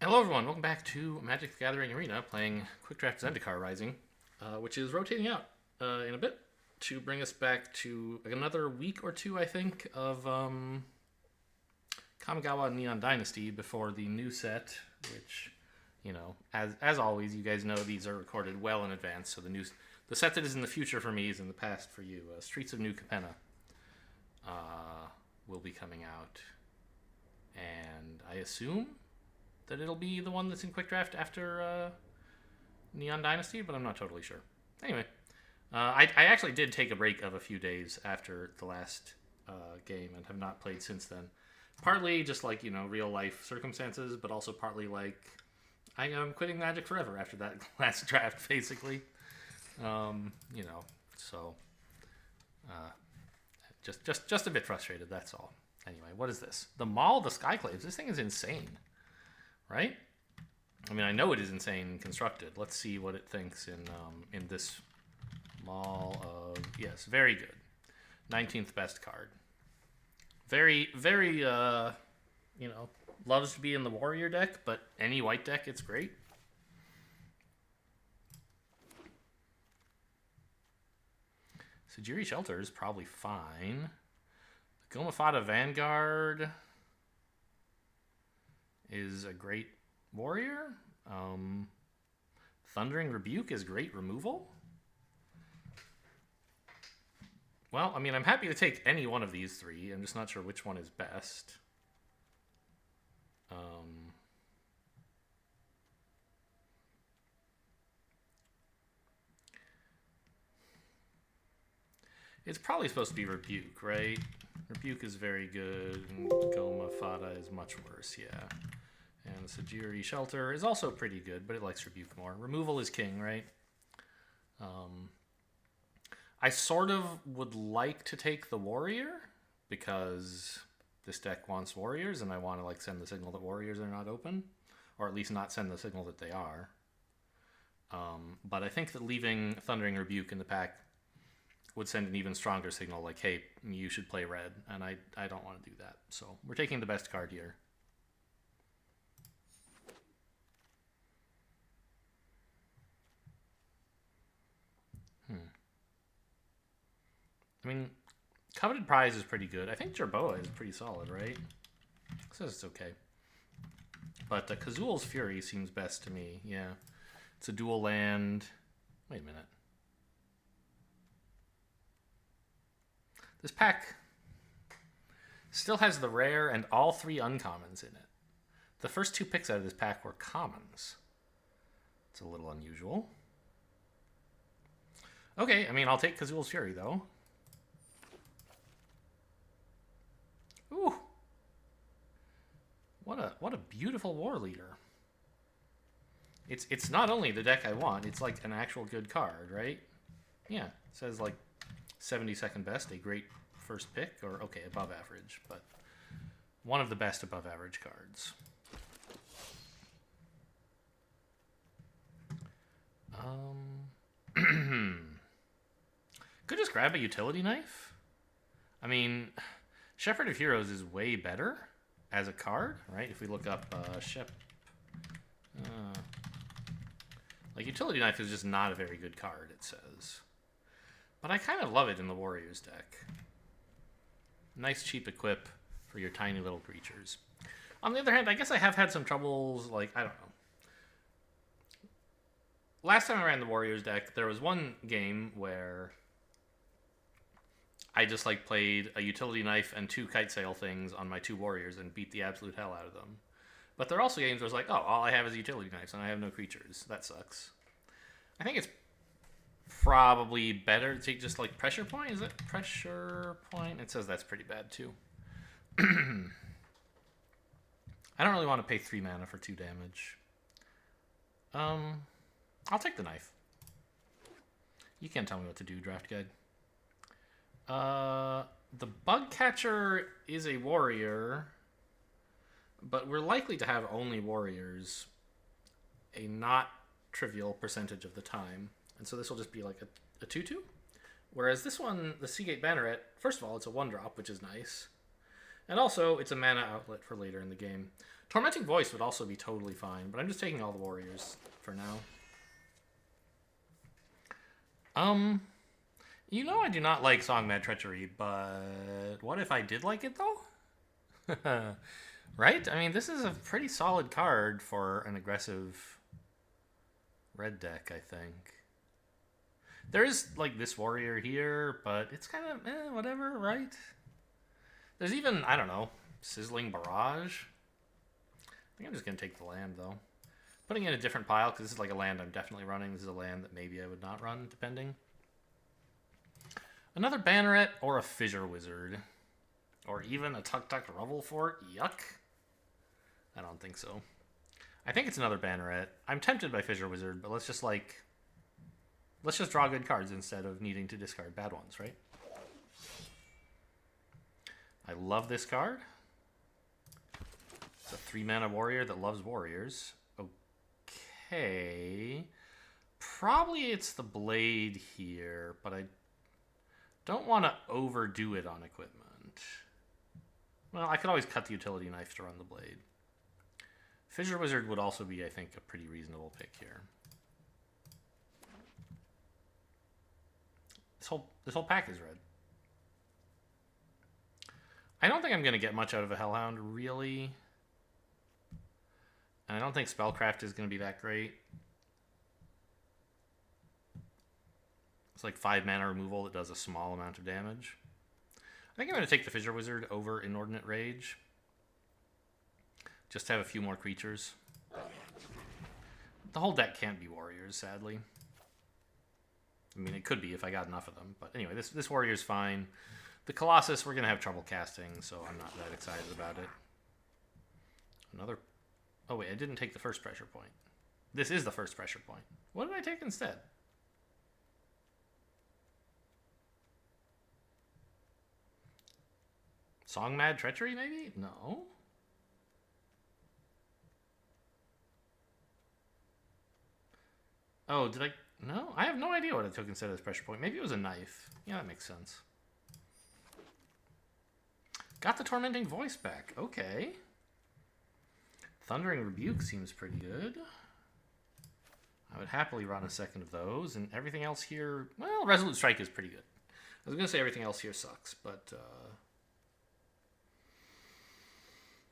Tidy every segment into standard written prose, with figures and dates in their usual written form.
Hello everyone, welcome back to Magic the Gathering Arena, playing Quick Draft Zendikar Rising, which is rotating out in a bit to bring us back to another week or two, I think, of Kamigawa Neon Dynasty before the new set, which, you know, as always, you guys know these are recorded well in advance, so the set that is in the future for me is in the past for you. Streets of New Capenna will be coming out, and I assume that it'll be the one that's in Quick Draft after Neon Dynasty, but I'm not totally sure. Anyway, I actually did take a break of a few days after the last game and have not played since then. Partly just like, you know, real life circumstances, but also partly like I am quitting Magic forever after that last draft, basically. You know, so just a bit frustrated, that's all. Anyway, what is this? The Mall of the Skyclaves. This thing is insane. Right? I mean, I know it is insane constructed. Let's see what it thinks in this Mall of... Yes, very good. 19th best card. Very, very, you know, loves to be in the Warrior deck, but any white deck, it's great. Sajiri Shelter is probably fine. The Gomafada Vanguard is a great warrior. Thundering Rebuke is great removal. Well, I mean, I'm happy to take any one of these three. I'm just not sure which one is best. It's probably supposed to be Rebuke, right? Rebuke is very good, and Goma Fada is much worse, yeah. And Sajiri Shelter is also pretty good, but it likes Rebuke more. Removal is king, right? I sort of would like to take the Warrior, because this deck wants Warriors, and I want to like send the signal that Warriors are not open, or at least not send the signal that they are. But I think that leaving Thundering Rebuke in the pack would send an even stronger signal, like, hey, you should play red, and I don't want to do that. So we're taking the best card here. I mean, Coveted Prize is pretty good. I think Jerboa is pretty solid, right? It says it's okay. But Kazul's Fury seems best to me, yeah. It's a dual land. Wait a minute. This pack still has the rare and all three uncommons in it. The first two picks out of this pack were commons. It's a little unusual. Okay, I mean, I'll take Kazul's Fury, though. Ooh. What a beautiful war leader. It's not only the deck I want, it's like an actual good card, right? Yeah, it says like 72nd best, a great first pick, or okay, above average, but one of the best above average cards. Could just grab a utility knife. I mean, Shepherd of Heroes is way better as a card, right? If we look up like utility knife is just not a very good card, it says. But I kind of love it in the Warriors deck. Nice cheap equip for your tiny little creatures. On the other hand, I guess I have had some troubles, like, I don't know. Last time I ran the Warriors deck, there was one game where I just like played a utility knife and two kite sail things on my two Warriors and beat the absolute hell out of them. But there are also games where it's like, oh, all I have is utility knives and I have no creatures. That sucks. I think it's probably better to take just like Pressure Point. Is it Pressure Point? It says that's pretty bad too. I don't really want to pay 3 mana for 2 damage. I'll take the knife. You can't tell me what to do, draft guide. The Bug Catcher is a warrior, but we're likely to have only warriors a not trivial percentage of the time. And so this will just be like a 2-2. Whereas this one, the Seagate Banneret, first of all, it's a 1-drop, which is nice. And also, it's a mana outlet for later in the game. Tormenting Voice would also be totally fine, but I'm just taking all the warriors for now. You know I do not like Song Mad Treachery, but what if I did like it, though? Right? I mean, this is a pretty solid card for an aggressive red deck, I think. There is, like, this warrior here, but it's kind of, whatever, right? There's even, I don't know, Sizzling Barrage. I think I'm just going to take the land, though. Putting in a different pile, because this is like a land I'm definitely running. This is a land that maybe I would not run, depending. Another Banneret or a Fissure Wizard. Or even a Tuk Tuk Revel Fort. Yuck. I don't think so. I think it's another Banneret. I'm tempted by Fissure Wizard, but let's just draw good cards instead of needing to discard bad ones, right? I love this card. It's a 3-mana warrior that loves warriors. Okay. Probably it's the blade here, but I don't want to overdo it on equipment. Well, I could always cut the utility knife to run the blade. Fissure Wizard would also be, I think, a pretty reasonable pick here. This whole pack is red. I don't think I'm going to get much out of a Hellhound, really. And I don't think Spellcraft is going to be that great. It's like 5-mana removal that does a small amount of damage. I think I'm going to take the Fissure Wizard over Inordinate Rage. Just to have a few more creatures. The whole deck can't be warriors, sadly. I mean, it could be if I got enough of them. But anyway, this warrior's fine. The Colossus, we're going to have trouble casting, so I'm not that excited about it. Another... Oh, wait, I didn't take the first pressure point. This is the first pressure point. What did I take instead? Song Mad Treachery, maybe? No. Oh, did I... No? I have no idea what I took instead of this pressure point. Maybe it was a knife. Yeah, that makes sense. Got the Tormenting Voice back. Okay. Thundering Rebuke seems pretty good. I would happily run a second of those, and everything else here... Well, Resolute Strike is pretty good. I was going to say everything else here sucks, but...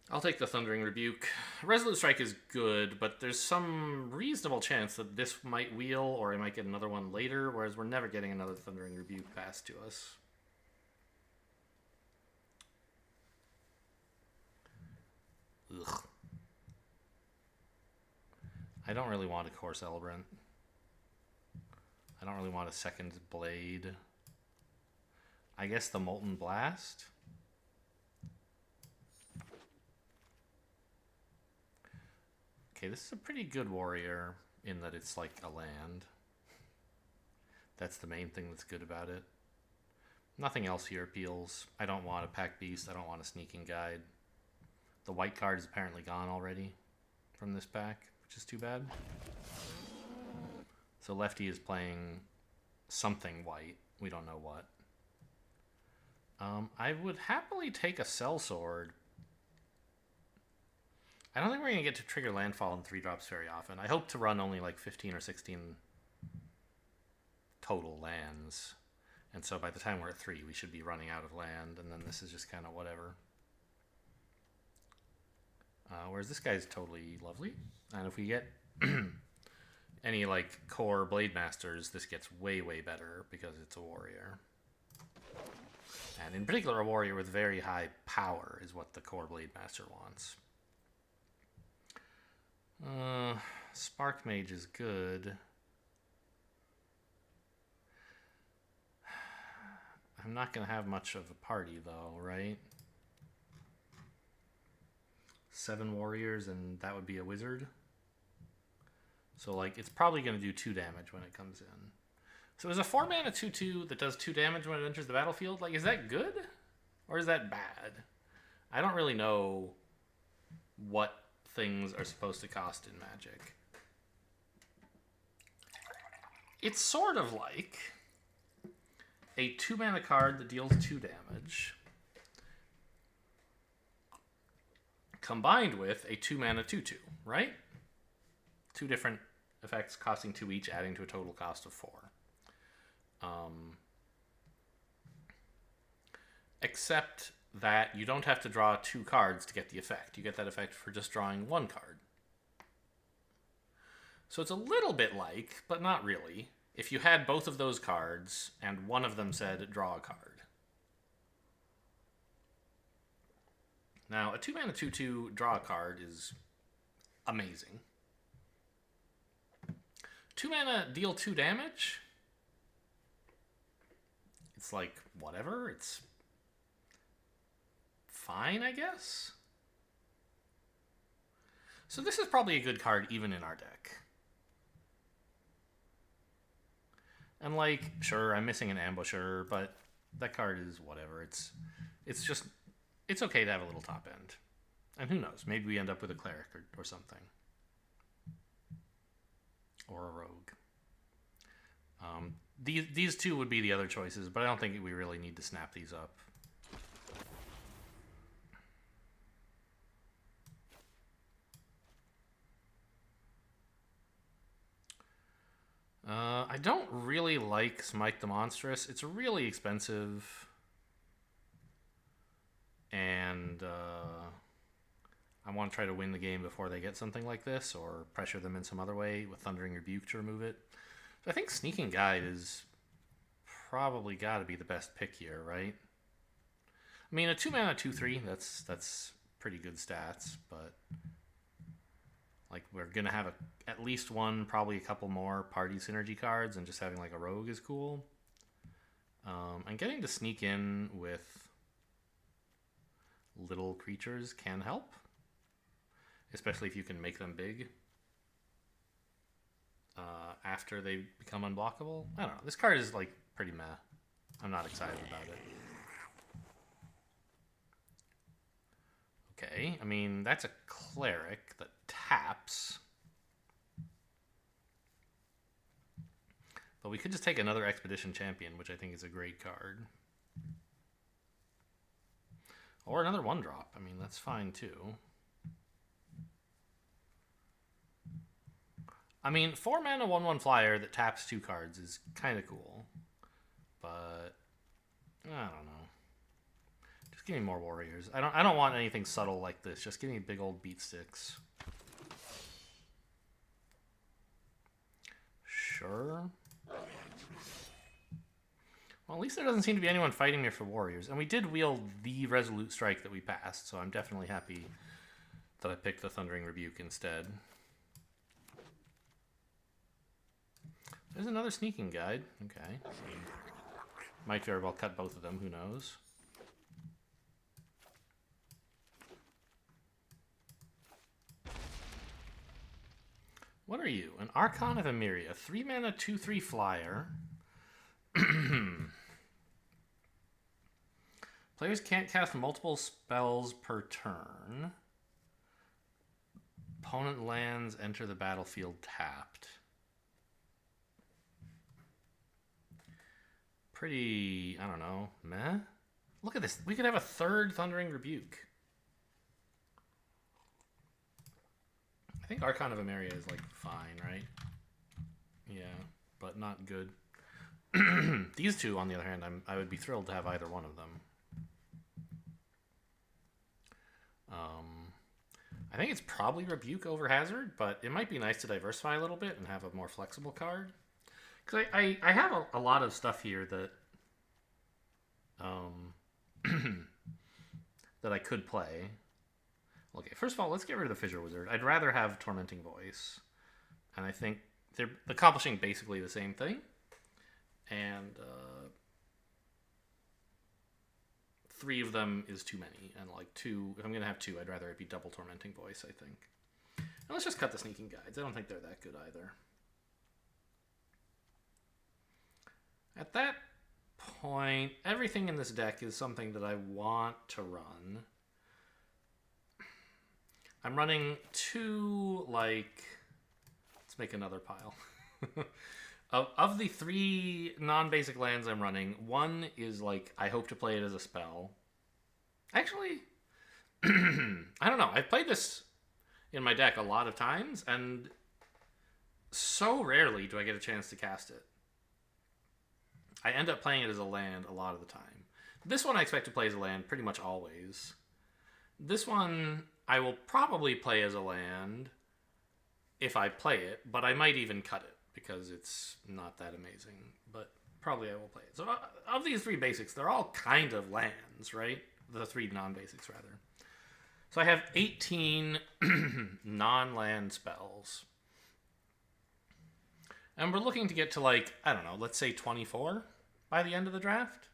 I'll take the Thundering Rebuke. Resolute Strike is good, but there's some reasonable chance that this might wheel, or I might get another one later, whereas we're never getting another Thundering Rebuke passed to us. Ugh. I don't really want a Core Celebrant. I don't really want a second Blade. I guess the Molten Blast? Okay, this is a pretty good warrior in that it's like a land. That's the main thing that's good about it. Nothing else here appeals. I don't want a Pack Beast. I don't want a Sneaking Guide. The white card is apparently gone already from this pack, which is too bad. So Lefty is playing something white. We don't know what. I would happily take a Sellsword. I don't think we're going to get to trigger landfall in 3-drops very often. I hope to run only like 15 or 16 total lands. And so by the time we're at 3, we should be running out of land, and then this is just kind of whatever. Whereas this guy's totally lovely. And if we get any like core Blade Masters, this gets way, way better because it's a warrior. And in particular, a warrior with very high power is what the core Blade Master wants. Spark Mage is good. I'm not going to have much of a party, though, right? 7 warriors, and that would be a wizard. So, like, it's probably going to do 2 damage when it comes in. So there's a 4-mana 2/2 that does 2 damage when it enters the battlefield. Like, is that good? Or is that bad? I don't really know what things are supposed to cost in Magic. It's sort of like a 2-mana card that deals 2 damage combined with a 2-mana 2/2, right? 2 different effects costing 2 each, adding to a total cost of 4. Except that you don't have to draw 2 cards to get the effect. You get that effect for just drawing 1 card. So it's a little bit like, but not really, if you had both of those cards and one of them said draw a card. Now, a 2-mana 2/2 draw a card is amazing. 2 mana deal 2 damage? It's like, whatever. It's fine, I guess? So this is probably a good card even in our deck. And like, sure, I'm missing an Ambusher, but that card is whatever. It's okay to have a little top end. And who knows, maybe we end up with a Cleric or something. Or a Rogue. These two would be the other choices, but I don't think we really need to snap these up. I don't really like Smite the Monstrous. It's really expensive. And I want to try to win the game before they get something like this, or pressure them in some other way with Thundering Rebuke to remove it. So I think Sneaking Guide is probably got to be the best pick here, right? I mean, a 2-mana 2/3, that's pretty good stats, but like we're gonna have at least one, probably a couple more party synergy cards, and just having like a Rogue is cool. And getting to sneak in with little creatures can help, especially if you can make them big after they become unblockable. I don't know. This card is like pretty meh. I'm not excited about it. Okay, I mean, that's a Cleric that taps. But we could just take another Expedition Champion, which I think is a great card. Or another 1-drop. I mean, that's fine too. I mean, 4-mana 1/1 flyer that taps 2 cards is kind of cool. But I don't know. Just give me more warriors. I don't want anything subtle like this. Just give me big old beat sticks. Sure. Well, at least there doesn't seem to be anyone fighting me for warriors. And we did wield the Resolute Strike that we passed, so I'm definitely happy that I picked the Thundering Rebuke instead. There's another Sneaking Guide. Okay. Might very well cut both of them, who knows. What are you? An Archon of Emeria. 3-mana 2/3 flyer. Players can't cast multiple spells per turn. Opponent lands enter the battlefield tapped. Pretty, I don't know, meh? Look at this. We could have a 3rd Thundering Rebuke. I think Archon of Emeria is like fine, right? Yeah, but not good. These two, on the other hand, I would be thrilled to have either one of them. I think it's probably Rebuke over Hazard, but it might be nice to diversify a little bit and have a more flexible card. Because I have a lot of stuff here that that I could play. Okay, first of all, let's get rid of the Fissure Wizard. I'd rather have Tormenting Voice. And I think they're accomplishing basically the same thing. And 3 of them is too many. And like 2, if I'm going to have 2, I'd rather it be double Tormenting Voice, I think. And let's just cut the Sneaking Guides. I don't think they're that good either. At that point, everything in this deck is something that I want to run. I'm running 2, like... Let's make another pile. Of the 3 non-basic lands I'm running, 1 is like, I hope to play it as a spell. Actually, I don't know. I've played this in my deck a lot of times, and so rarely do I get a chance to cast it. I end up playing it as a land a lot of the time. This one I expect to play as a land pretty much always. This one I will probably play as a land if I play it, but I might even cut it because it's not that amazing. But probably I will play it. So of these three basics, they're all kind of lands, right? The three non-basics, rather. So I have 18 non-land spells. And we're looking to get to, like, I don't know, let's say 24 by the end of the draft.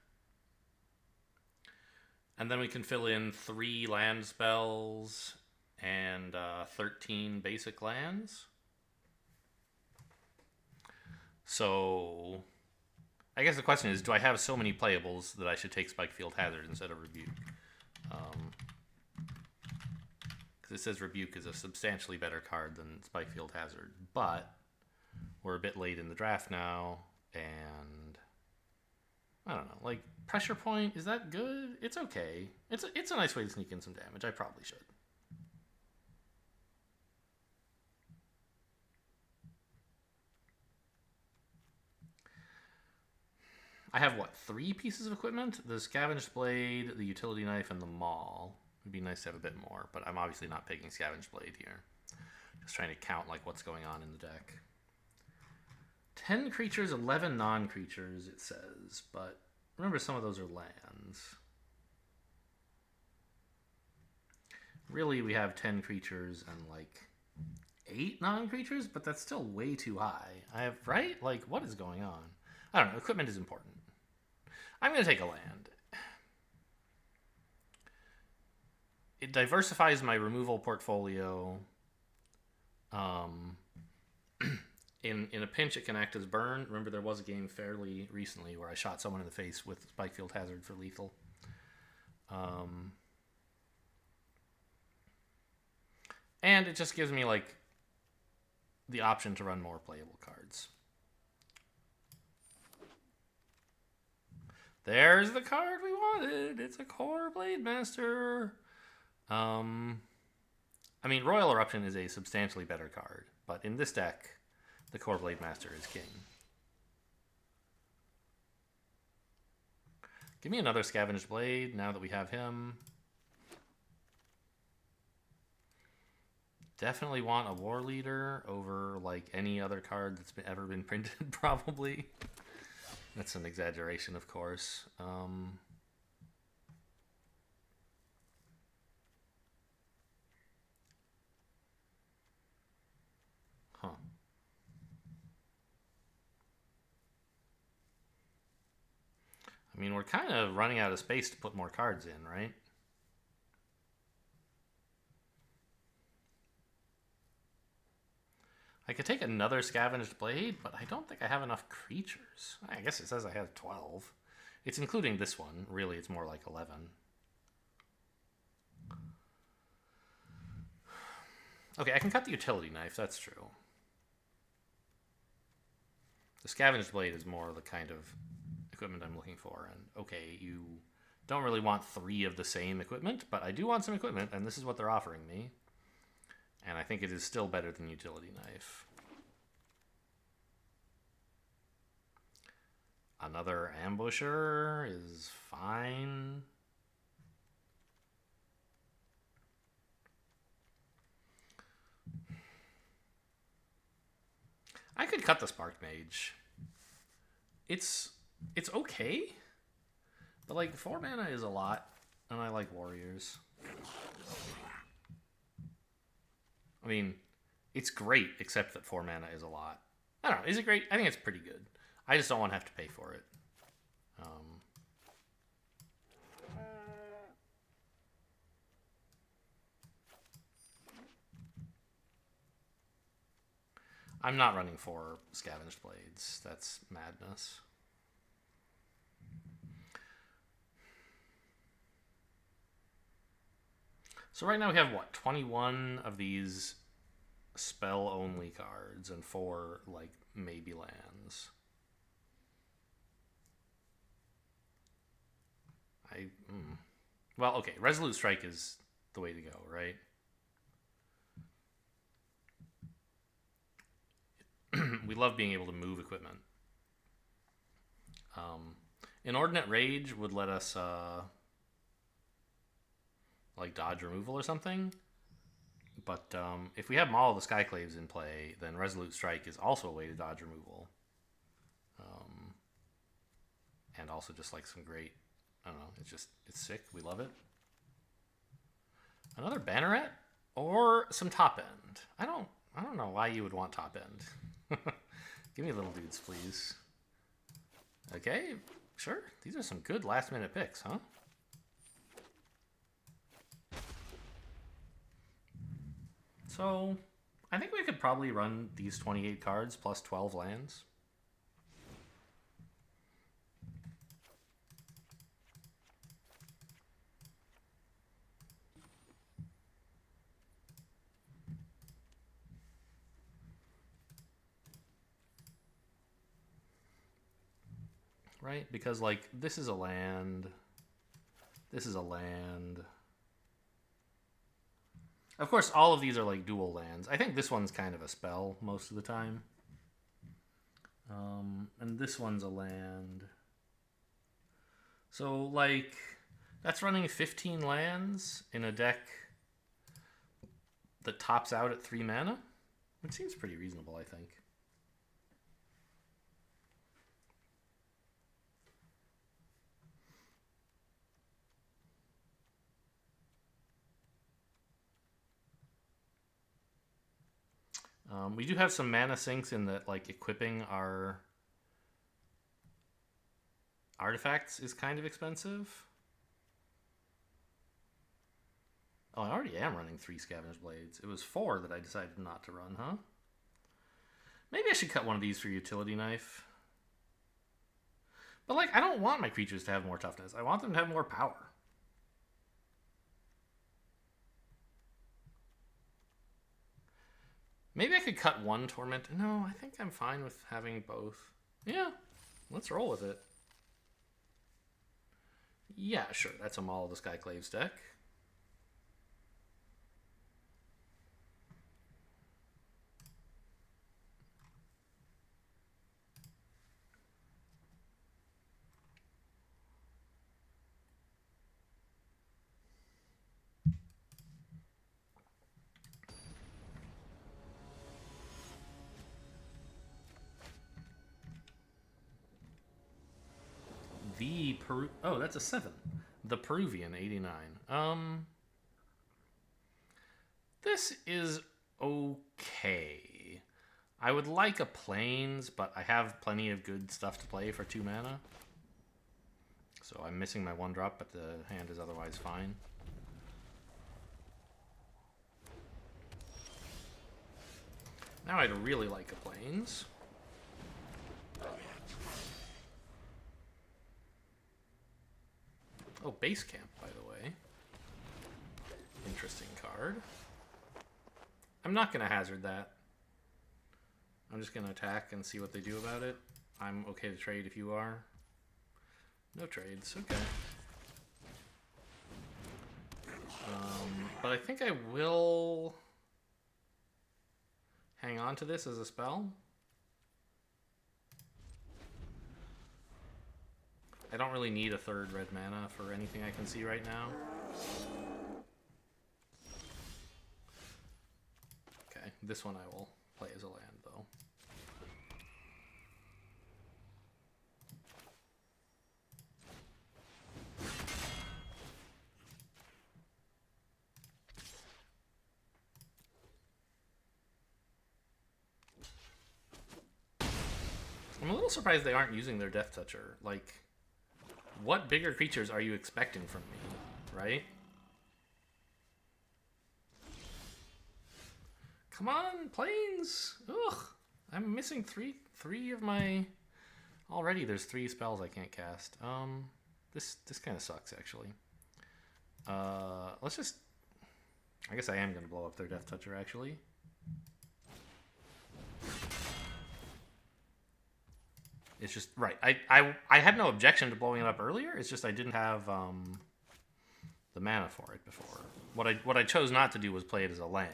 And then we can fill in 3 land spells and 13 basic lands. So I guess the question is, do I have so many playables that I should take Spikefield Hazard instead of Rebuke? Because it says Rebuke is a substantially better card than Spikefield Hazard. But we're a bit late in the draft now, and I don't know, like, Pressure Point, is that good? It's okay. It's a nice way to sneak in some damage. I probably should. I have, what, 3 pieces of equipment? The Scavenged Blade, the Utility Knife, and the Maul. It'd be nice to have a bit more, but I'm obviously not picking Scavenged Blade here. Just trying to count, like, what's going on in the deck. 10 creatures, 11 non-creatures, it says, but remember some of those are lands. Really, we have 10 creatures and, like, 8 non-creatures, but that's still way too high. Right? Like, what is going on? I don't know. Equipment is important. I'm going to take a land. It diversifies my removal portfolio. In a pinch, it can act as burn. Remember, there was a game fairly recently where I shot someone in the face with Spikefield Hazard for lethal. And it just gives me, like, the option to run more playable cards. There's the card we wanted. It's a Core Blade Master. I mean, Royal Eruption is a substantially better card, but in this deck, the Core Blade Master is king. Give me another Scavenged Blade now that we have him. Definitely want a War Leader over, like, any other card that's ever been printed, probably. That's an exaggeration, of course. I mean, we're kind of running out of space to put more cards in, right? I could take another Scavenged Blade, but I don't think I have enough creatures. I guess it says I have 12. It's including this one. Really, it's more like 11. Okay, I can cut the Utility Knife. That's true. The Scavenged Blade is more the kind of equipment I'm looking for. And okay, you don't really want 3 of the same equipment, but I do want some equipment, and this is what they're offering me. And I think it is still better than Utility Knife. Another Ambusher is fine. I could cut the Spark Mage. It's okay, but, like, 4 mana is a lot, and I like Warriors. I mean, it's great, except that 4 mana is a lot. I don't know. Is it great? I think it's pretty good. I just don't want to have to pay for it. I'm not running 4 Scavenged Blades. That's madness. So right now we have, what, 21 of these spell-only cards and 4, like, maybe lands. Well, okay, Resolute Strike is the way to go, right? We love being able to move equipment. Inordinate Rage would let us like dodge removal or something. But if we have Maul of the Skyclaves in play, then Resolute Strike is also a way to dodge removal. And also just like some great, I don't know, it's sick. We love it. Another Banneret or some top end. I don't know why you would want top end. Give me little dudes, please. Okay, sure. These are some good last minute picks, huh? So, I think we could probably run these 28 cards plus 12 lands. Right? Because, like, this is a land. This is a land. Of course, all of these are, like, dual lands. I think this one's kind of a spell most of the time. And this one's a land. So, like, that's running 15 lands in a deck that tops out at 3 mana, which seems pretty reasonable, I think. We do have some mana sinks in that, like, equipping our artifacts is kind of expensive. Oh, I already am running 3 Scavenger's Blades. It was 4 that I decided not to run, huh? Maybe I should cut one of these for Utility Knife. But, like, I don't want my creatures to have more toughness. I want them to have more power. Maybe I could cut one Torment. No, I think I'm fine with having both. Yeah, let's roll with it. Yeah, sure. That's a Maul of the Skyclaves deck. Oh, that's a 7. The Peruvian 89. This is okay. I would like a Plains, but I have plenty of good stuff to play for 2 mana. So I'm missing my 1-drop, but the hand is otherwise fine. Now I'd really like a Plains. Oh, Base Camp, by the way. Interesting card. I'm not going to hazard that. I'm just going to attack and see what they do about it. I'm okay to trade if you are. No trades, okay. But I think I will hang on to this as a spell. I don't really need a 3rd red mana for anything I can see right now. Okay, this one I will play as a land, though. I'm a little surprised they aren't using their Death Toucher. Like, what bigger creatures are you expecting from me, right? Come on, Plains! Ugh! I'm missing three of my... Already there's 3 spells I can't cast. This kind of sucks, actually. Let's just... I guess I am going to blow up their Death Toucher, actually. It's just... Right. I had no objection to blowing it up earlier. It's just I didn't have the mana for it before. What I chose not to do was play it as a land.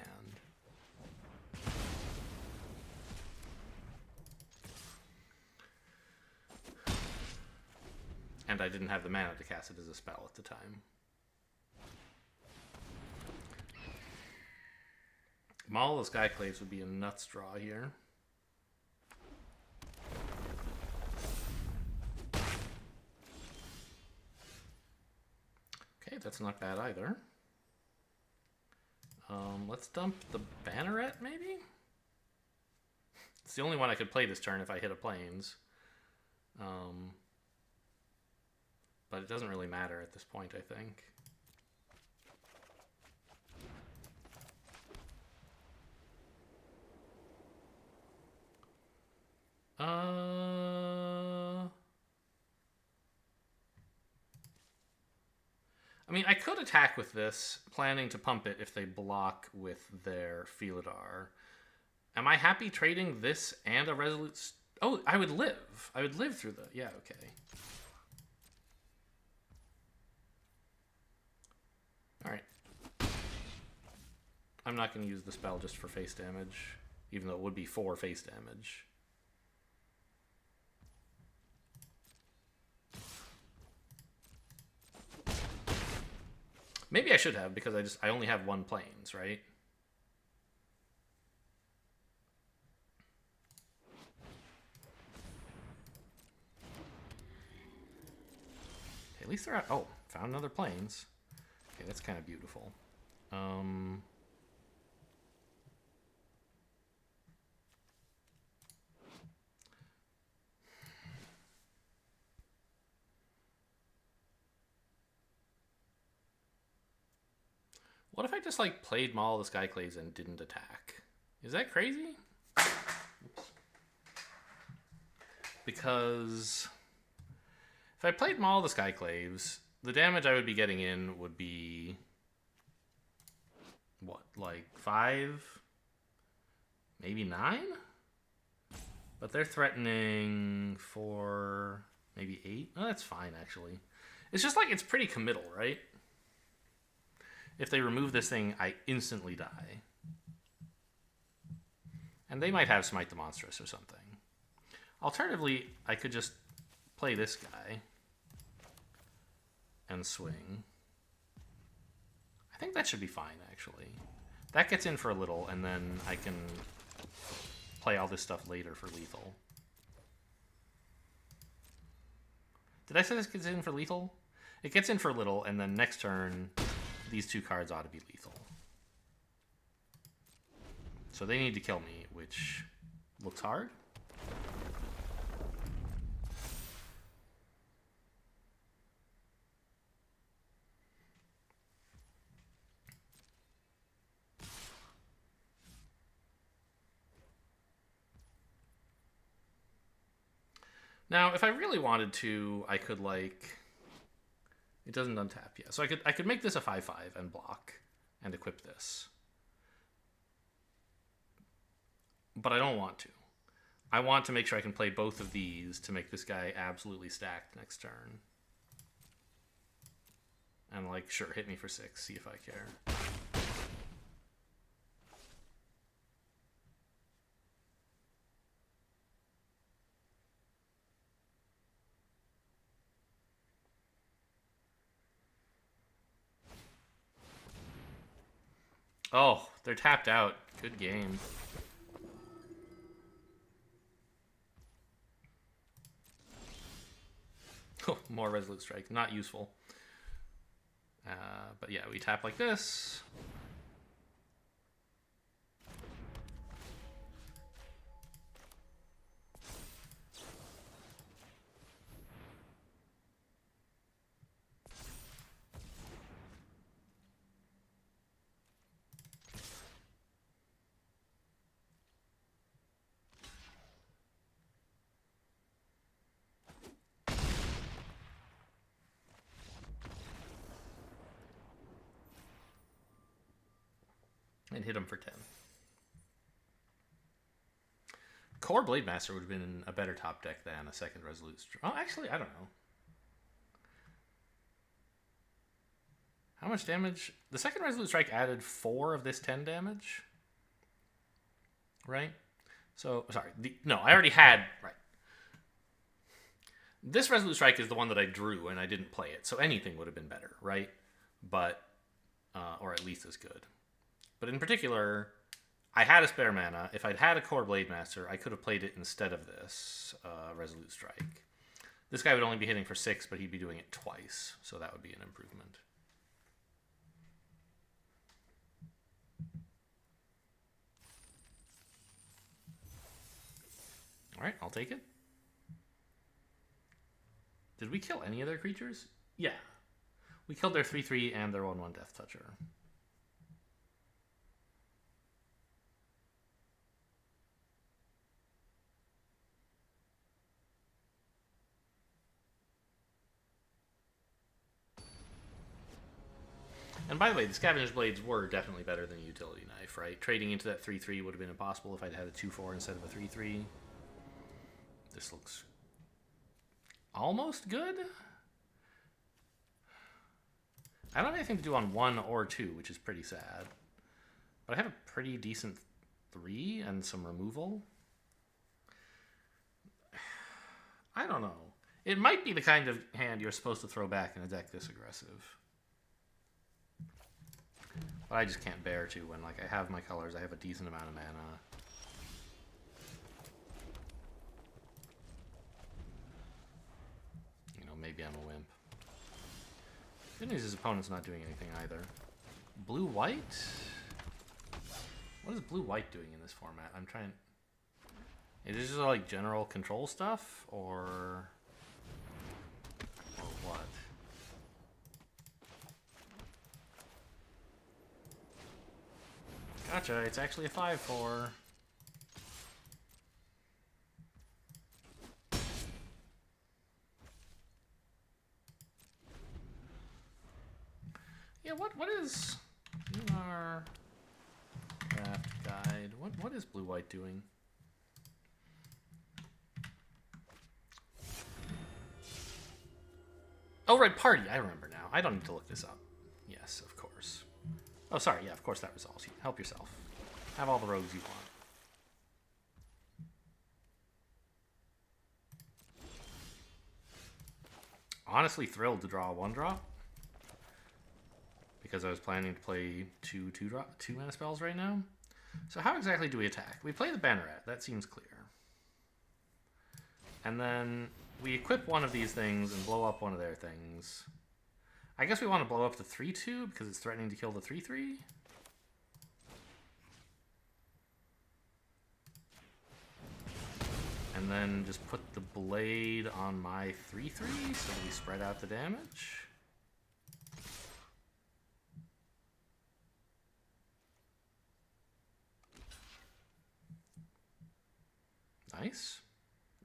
And I didn't have the mana to cast it as a spell at the time. Maul of Skyclaves would be a nuts draw here. Okay, that's not bad either. Let's dump the Banneret, maybe? It's the only one I could play this turn if I hit a Plains. But it doesn't really matter at this point, I think. I mean, I could attack with this, planning to pump it if they block with their Felidar. Am I happy trading this and a Resolute... Oh, I would live. I would live through the... Yeah, okay. Alright. I'm not going to use the spell just for face damage, even though it would be 4 face damage. Maybe I should have, because I only have 1 Plains, right? Okay, at least they're out. Oh, found another Plains. Okay, that's kind of beautiful. What if I just, like, played Maul of the Skyclaves and didn't attack? Is that crazy? Oops. Because if I played Maul of the Skyclaves, the damage I would be getting in would be... what, like 5? Maybe 9? But they're threatening for maybe 8? Oh, that's fine, actually. It's just like, it's pretty committal, right? If they remove this thing, I instantly die. And they might have Smite the Monstrous or something. Alternatively, I could just play this guy and swing. I think that should be fine, actually. That gets in for a little, and then I can play all this stuff later for lethal. Did I say this gets in for lethal? It gets in for a little, and then next turn... these 2 cards ought to be lethal. So they need to kill me, which looks hard. Now, if I really wanted to, I could, like... It doesn't untap yet. So I could make this a 5/5 and block and equip this. But I don't want to. I want to make sure I can play both of these to make this guy absolutely stacked next turn. And, like, sure, hit me for 6, see if I care. Oh, they're tapped out. Good game. Oh, more Resolute Strike. Not useful. But yeah, we tap like this. And hit him for 10. Core Blade Master would have been a better top deck than a second Resolute Strike. Oh, actually, I don't know. How much damage? The second Resolute Strike added 4 of this 10 damage. Right? So, sorry. No, I already had... Right. This Resolute Strike is the one that I drew, and I didn't play it. So anything would have been better, right? But... or at least as good. But in particular, I had a spare mana. If I'd had a Core Blade Master, I could have played it instead of this Resolute Strike. This guy would only be hitting for 6, but he'd be doing it twice. So that would be an improvement. Alright, I'll take it. Did we kill any of their creatures? Yeah. We killed their 3/3 and their 1/1 Death Toucher. And by the way, the Scavenger's Blades were definitely better than a Utility Knife, right? Trading into that 3/3 would have been impossible if I'd had a 2/4 instead of a 3/3. This looks almost good. I don't have anything to do on 1 or 2, which is pretty sad. But I have a pretty decent 3 and some removal. I don't know. It might be the kind of hand you're supposed to throw back in a deck this aggressive. But I just can't bear to when, like, I have my colors, I have a decent amount of mana. You know, maybe I'm a wimp. Good news is his opponent's not doing anything either. Blue-white? What is blue-white doing in this format? I'm trying... Is this just like general control stuff, or what? Gotcha, it's actually a 5/4. Yeah, what is ZNR draft guide? What is blue-white doing? Oh, right, party. I remember now. I don't need to look this up. Yes, of course. Oh, sorry. Yeah, of course that resolves you. Help yourself. Have all the rogues you want. Honestly thrilled to draw a 1-drop. Because I was planning to play two mana spells right now. So how exactly do we attack? We play the Banneret. That seems clear. And then we equip one of these things and blow up one of their things. I guess we want to blow up the 3/2 because it's threatening to kill the 3/3. And then just put the blade on my 3/3 so that we spread out the damage. Nice.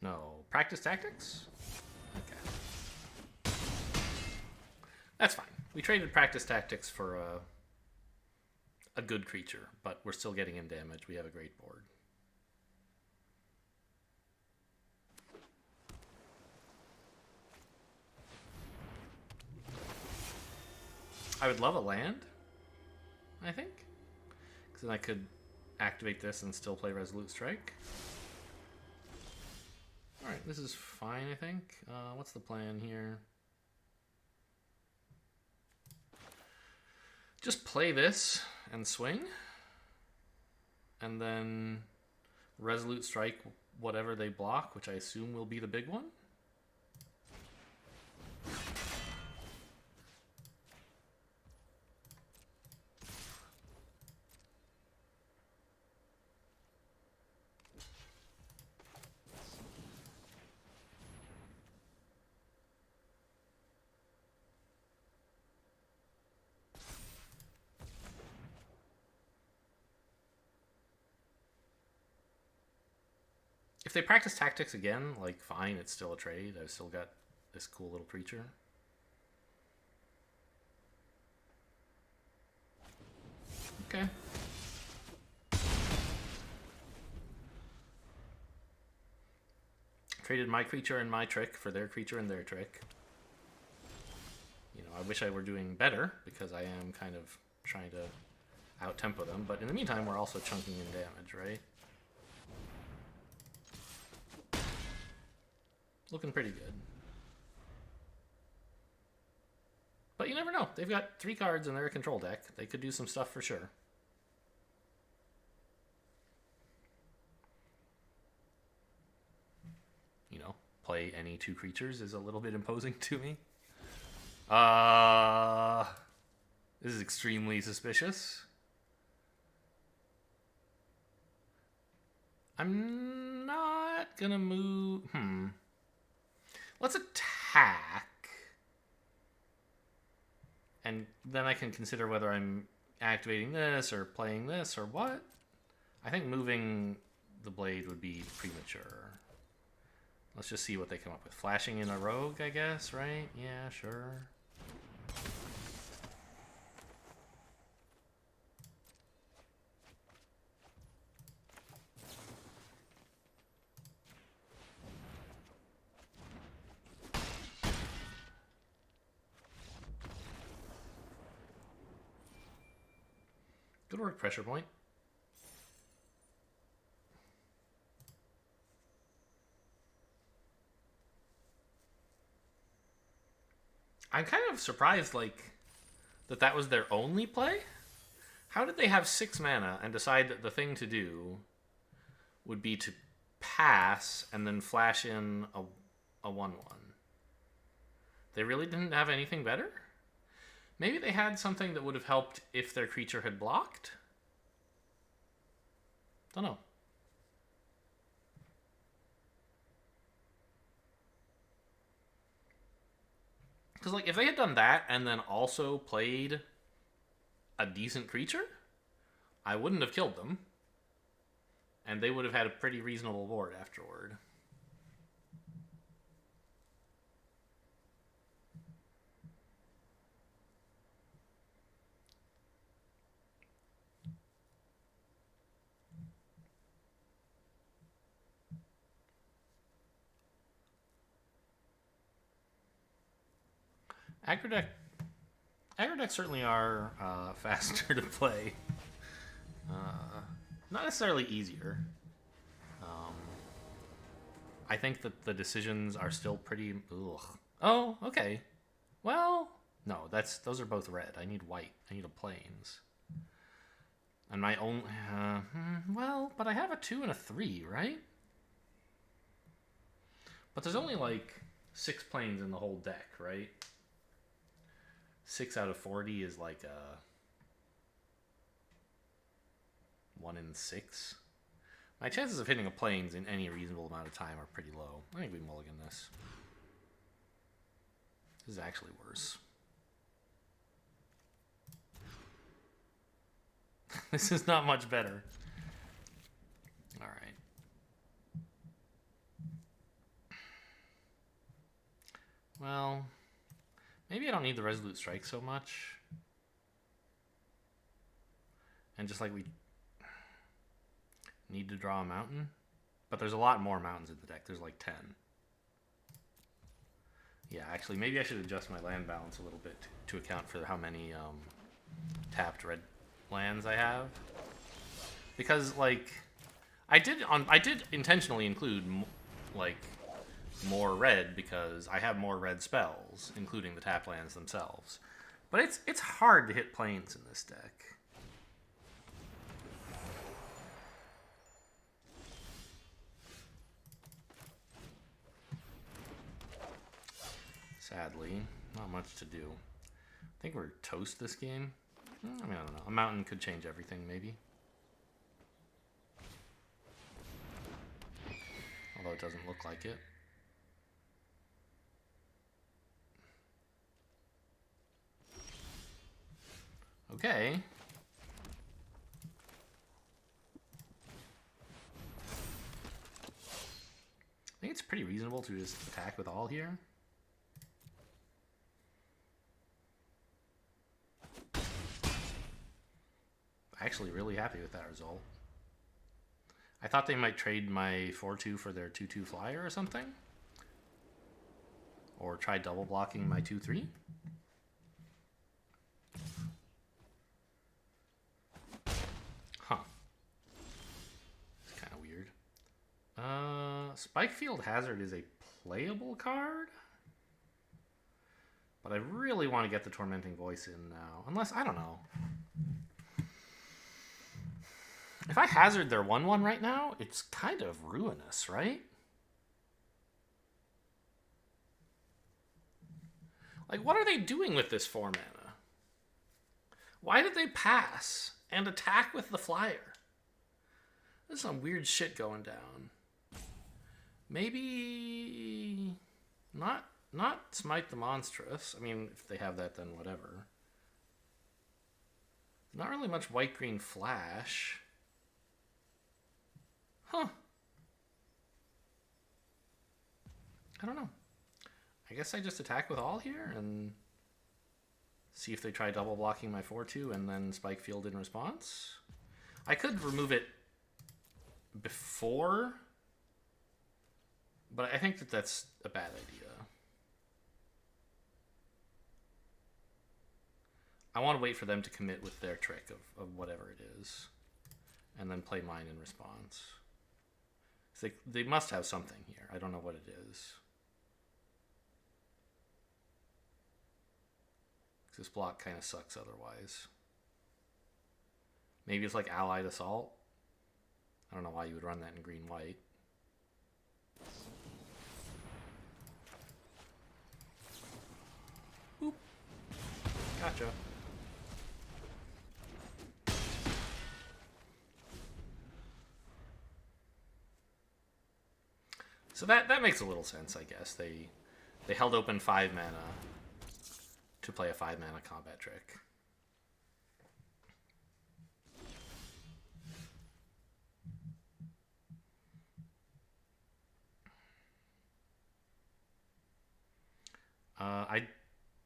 No. Practice tactics? Okay. That's fine. We traded practice tactics for a good creature, but we're still getting him damage. We have a great board. I would love a land, I think. Because then I could activate this and still play Resolute Strike. Alright, this is fine, I think. What's the plan here? Just play this and swing. And then Resolute Strike whatever they block, which I assume will be the big one. If they practice tactics again, like, fine, it's still a trade. I've still got this cool little creature. Okay. Traded my creature and my trick for their creature and their trick. You know, I wish I were doing better, because I am kind of trying to out-tempo them. But in the meantime, we're also chunking in damage, right? Looking pretty good. But you never know. They've got 3 cards in their control deck. They could do some stuff for sure. You know, play any 2 creatures is a little bit imposing to me. This is extremely suspicious. I'm not gonna move. Let's attack. And then I can consider whether I'm activating this or playing this or what. I think moving the blade would be premature. Let's just see what they come up with. Flashing in a rogue, I guess, right? Yeah, sure. Good work, pressure point. I'm kind of surprised, like, that was their only play? How did they have 6 mana and decide that the thing to do would be to pass and then flash in a 1/1? They really didn't have anything better? Maybe they had something that would have helped if their creature had blocked? Don't know. Because, like, if they had done that and then also played a decent creature, I wouldn't have killed them. And they would have had a pretty reasonable board afterward. Aggro decks certainly are faster to play. Not necessarily easier. I think that the decisions are still pretty... Ugh. Oh, okay. Well, no, those are both red. I need white. I need a plains. And my own... well, but I have a 2 and a 3, right? But there's only like 6 plains in the whole deck, right? 6 out of 40 is like a 1 in 6. My chances of hitting a plains in any reasonable amount of time are pretty low. I think we mulligan this. This is actually worse. This is not much better. All right. Well, maybe I don't need the Resolute Strike so much. And just like we need to draw a mountain. But there's a lot more mountains in the deck. There's like 10. Yeah, actually, maybe I should adjust my land balance a little bit to account for how many tapped red lands I have. Because, like, I did intentionally include, like, more red because I have more red spells, including the tap lands themselves. But it's hard to hit plains in this deck. Sadly, not much to do. I think we're toast this game. I mean, I don't know. A mountain could change everything, maybe. Although it doesn't look like it. Okay. I think it's pretty reasonable to just attack with all here. Actually really happy with that result. I thought they might trade my 4/2 for their 2/2 flyer or something. Or try double blocking my 2/3. Spikefield Hazard is a playable card. But I really want to get the Tormenting Voice in now. Unless, I don't know. If I hazard their 1/1 right now, it's kind of ruinous, right? Like, what are they doing with this 4 mana? Why did they pass and attack with the flyer? There's some weird shit going down. Maybe not Smite the Monstrous. I mean, if they have that, then whatever. Not really much white-green flash. Huh. I don't know. I guess I just attack with all here and see if they try double blocking my 4/2 and then Spikefield in response. I could remove it before, but I think that that's a bad idea. I want to wait for them to commit with their trick of whatever it is, and then play mine in response. They must have something here. I don't know what it is. This block kind of sucks otherwise. Maybe it's like Allied Assault. I don't know why you would run that in green-white. Boop. Gotcha. So that makes a little sense, I guess. They held open 5 mana to play a 5 mana combat trick. I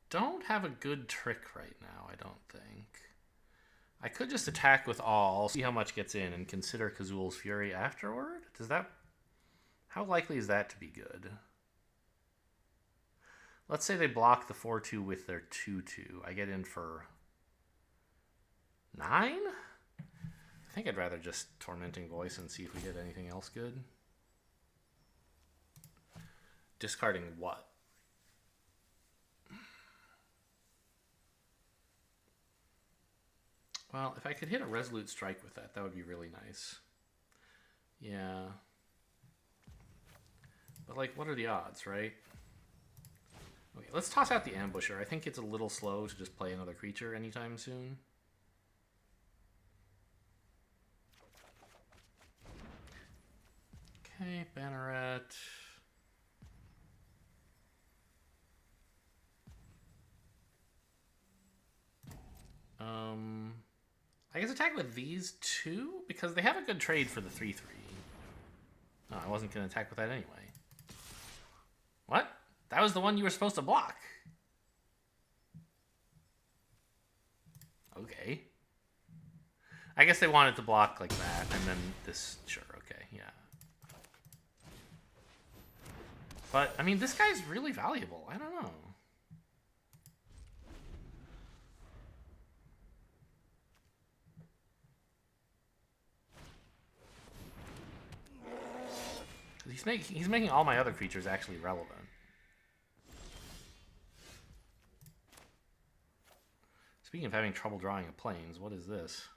don't have a good trick right now, I don't think. I could just attack with all, see how much gets in, and consider Kazul's Fury afterward? How likely is that to be good? Let's say they block the 4/2 with their 2/2. I get in for 9? I think I'd rather just Tormenting Voice and see if we get anything else good. Discarding what? Well, if I could hit a Resolute Strike with that, that would be really nice. Yeah. But, like, what are the odds, right? Okay, let's toss out the Ambusher. I think it's a little slow to just play another creature anytime soon. Okay, Banneret. I guess attack with these two because they have a good trade for the 3/3. No, I wasn't going to attack with that anyway. What? That was the one you were supposed to block. Okay. I guess they wanted to block like that, and then this. Sure, okay, yeah. But, I mean, this guy's really valuable. I don't know. He's making all my other creatures actually relevant. Speaking of having trouble drawing a planes, what is this?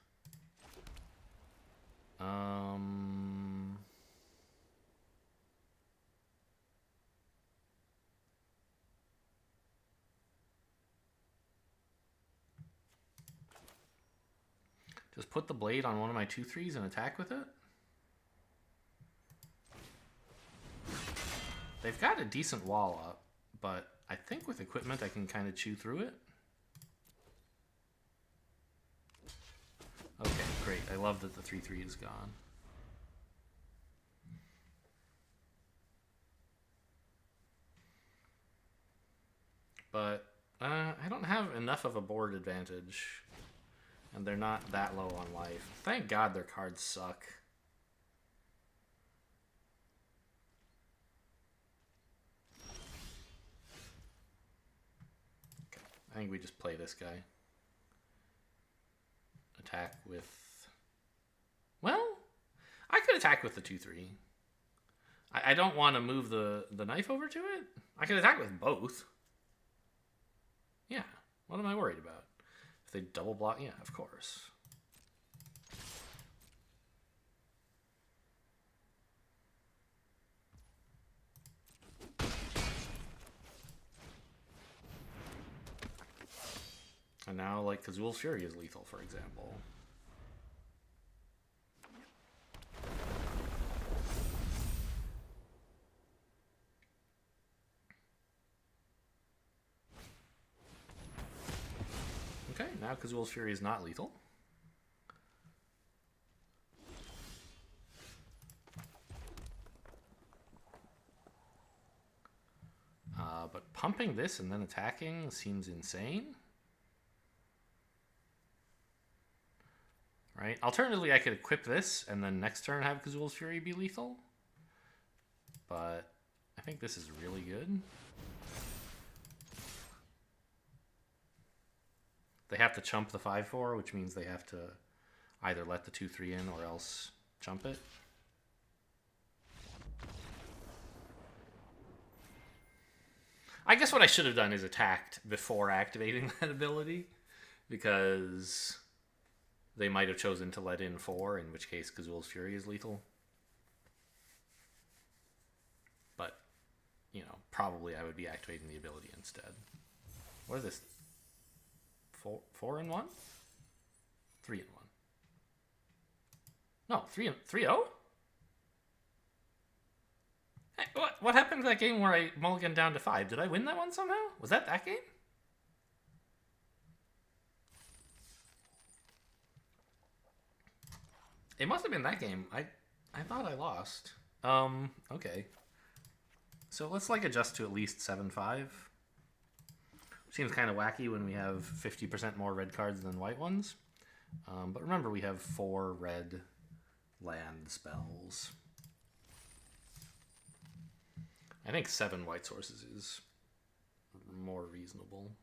Just put the blade on one of my 2/3s and attack with it? They've got a decent wall up, but I think with equipment I can kind of chew through it. Okay, great. I love that the 3/3 is gone. But I don't have enough of a board advantage, and they're not that low on life. Thank God their cards suck. Okay, I think we just play this guy. Attack with... Well, I could attack with the 2/3. I don't want to move the knife over to it. I can attack with both. Yeah. What am I worried about? If they double block, yeah, of course. And now, like, Kazul's Fury is lethal, for example. Okay, now Kazul's Fury is not lethal. But pumping this and then attacking seems insane. Right? Alternatively, I could equip this and then next turn have Kazul's Fury be lethal. But I think this is really good. They have to chump the 5/4, which means they have to either let the 2/3 in or else chump it. I guess what I should have done is attacked before activating that ability, because they might have chosen to let in 4, in which case Kazul's Fury is lethal. But, you know, probably I would be activating the ability instead. What is this? 4 and 1? 3 and 1. No, 3-0? Hey, what happened to that game where I mulliganed down to 5? Did I win that one somehow? Was that game? It must have been that game. I thought I lost. Okay. So let's like adjust to at least 7-5. Seems kind of wacky when we have 50% more red cards than white ones. But remember, we have 4 red land spells. I think 7 white sources is more reasonable.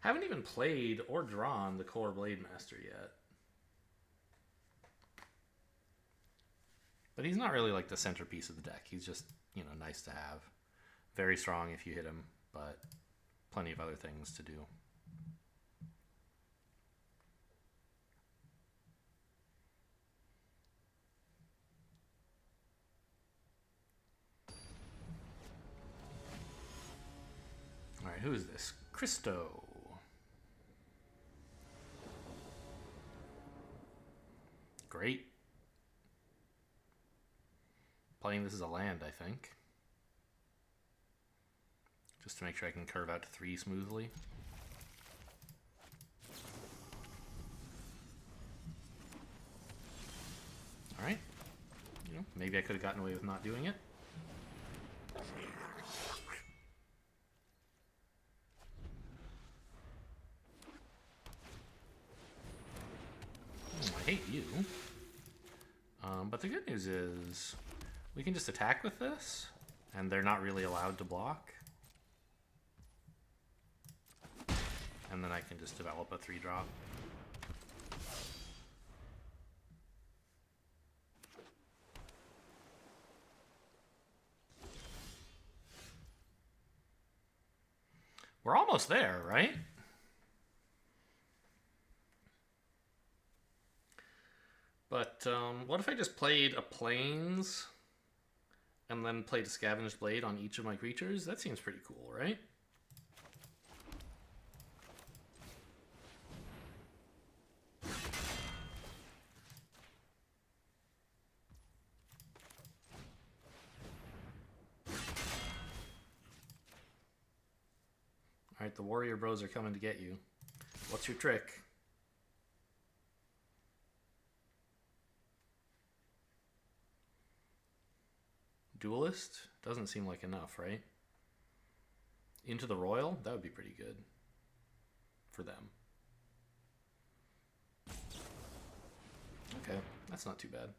Haven't even played or drawn the Core Blade Master yet. But he's not really like the centerpiece of the deck. He's just, you know, nice to have. Very strong if you hit him, but plenty of other things to do. All right, who is this? Christo. Great. Playing this as a land, I think. Just to make sure I can curve out to 3 smoothly. Alright. You know, maybe I could have gotten away with not doing it. I hate you. But the good news is we can just attack with this, and they're not really allowed to block. And then I can just develop a 3-drop. We're almost there, right? But what if I just played a Plains and then played a Scavenged Blade on each of my creatures? That seems pretty cool, right? Alright, the warrior bros are coming to get you. What's your trick? Duelist? Doesn't seem like enough, right? Into the Royal? That would be pretty good. For them. Okay, that's not too bad.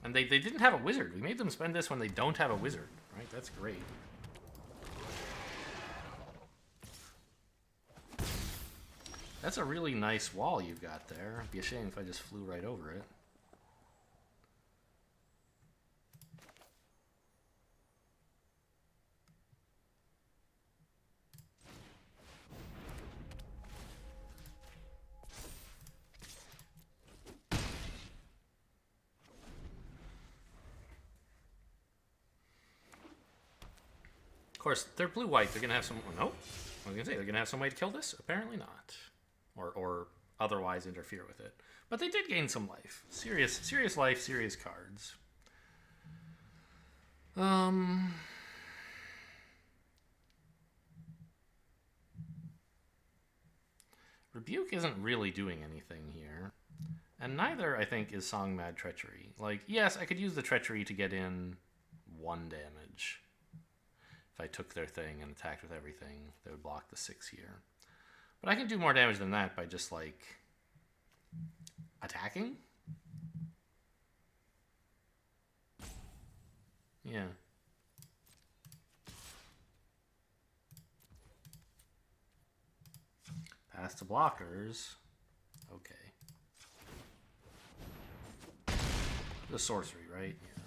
And they didn't have a wizard. We made them spend this when they don't have a wizard, right? That's great. That's a really nice wall you've got there. It'd be a shame if I just flew right over it. Of course, they're blue-white. They're gonna have some. Oh, no, I was gonna say they're gonna have some way to kill this. Apparently not, or otherwise interfere with it. But they did gain some life. Serious life. Serious cards. Rebuke isn't really doing anything here. And neither, I think, is Song Mad Treachery. Like, yes, I could use the Treachery to get in 1 damage. If I took their thing and attacked with everything, they would block the 6 here. But I can do more damage than that by just, like, attacking? Yeah. Pass to blockers. Okay. The sorcery, right? Yeah.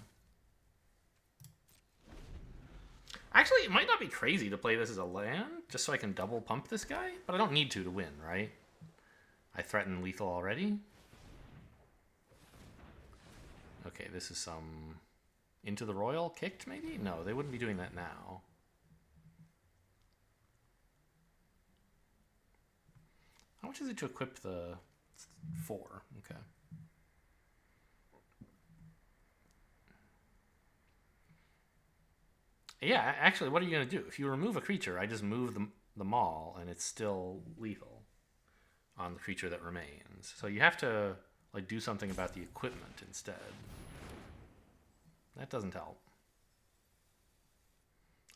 Actually, it might not be crazy to play this as a land, just so I can double pump this guy, but I don't need to win, right? I threaten lethal already. Okay, this is some... Into the Royal kicked, maybe? No, they wouldn't be doing that now. How much is it to equip the 4? Okay. Yeah, actually, what are you going to do? If you remove a creature, I just move the maul, and it's still lethal on the creature that remains. So you have to like do something about the equipment instead. That doesn't help.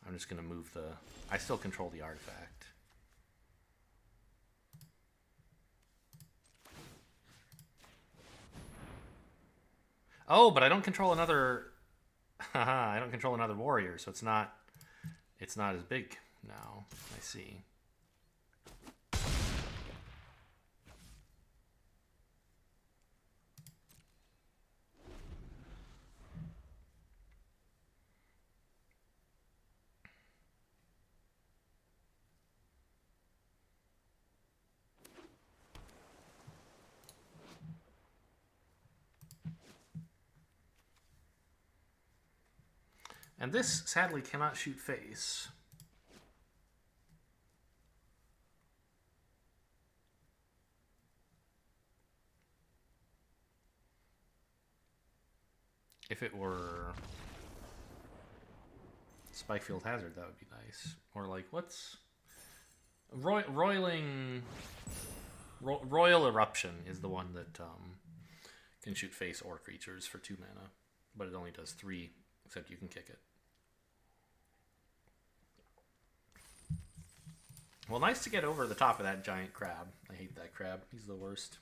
I'm just going to move the... I still control the artifact. Oh, but I don't control another... I don't control another warrior, so it's not as big now. I see. And this, sadly, cannot shoot face. If it were Spikefield Hazard, that would be nice. Or like, what's... Roiling... Royal Eruption is the one that can shoot face or creatures for 2 mana. But it only does 3, except you can kick it. Well, nice to get over the top of that giant crab. I hate that crab. He's the worst.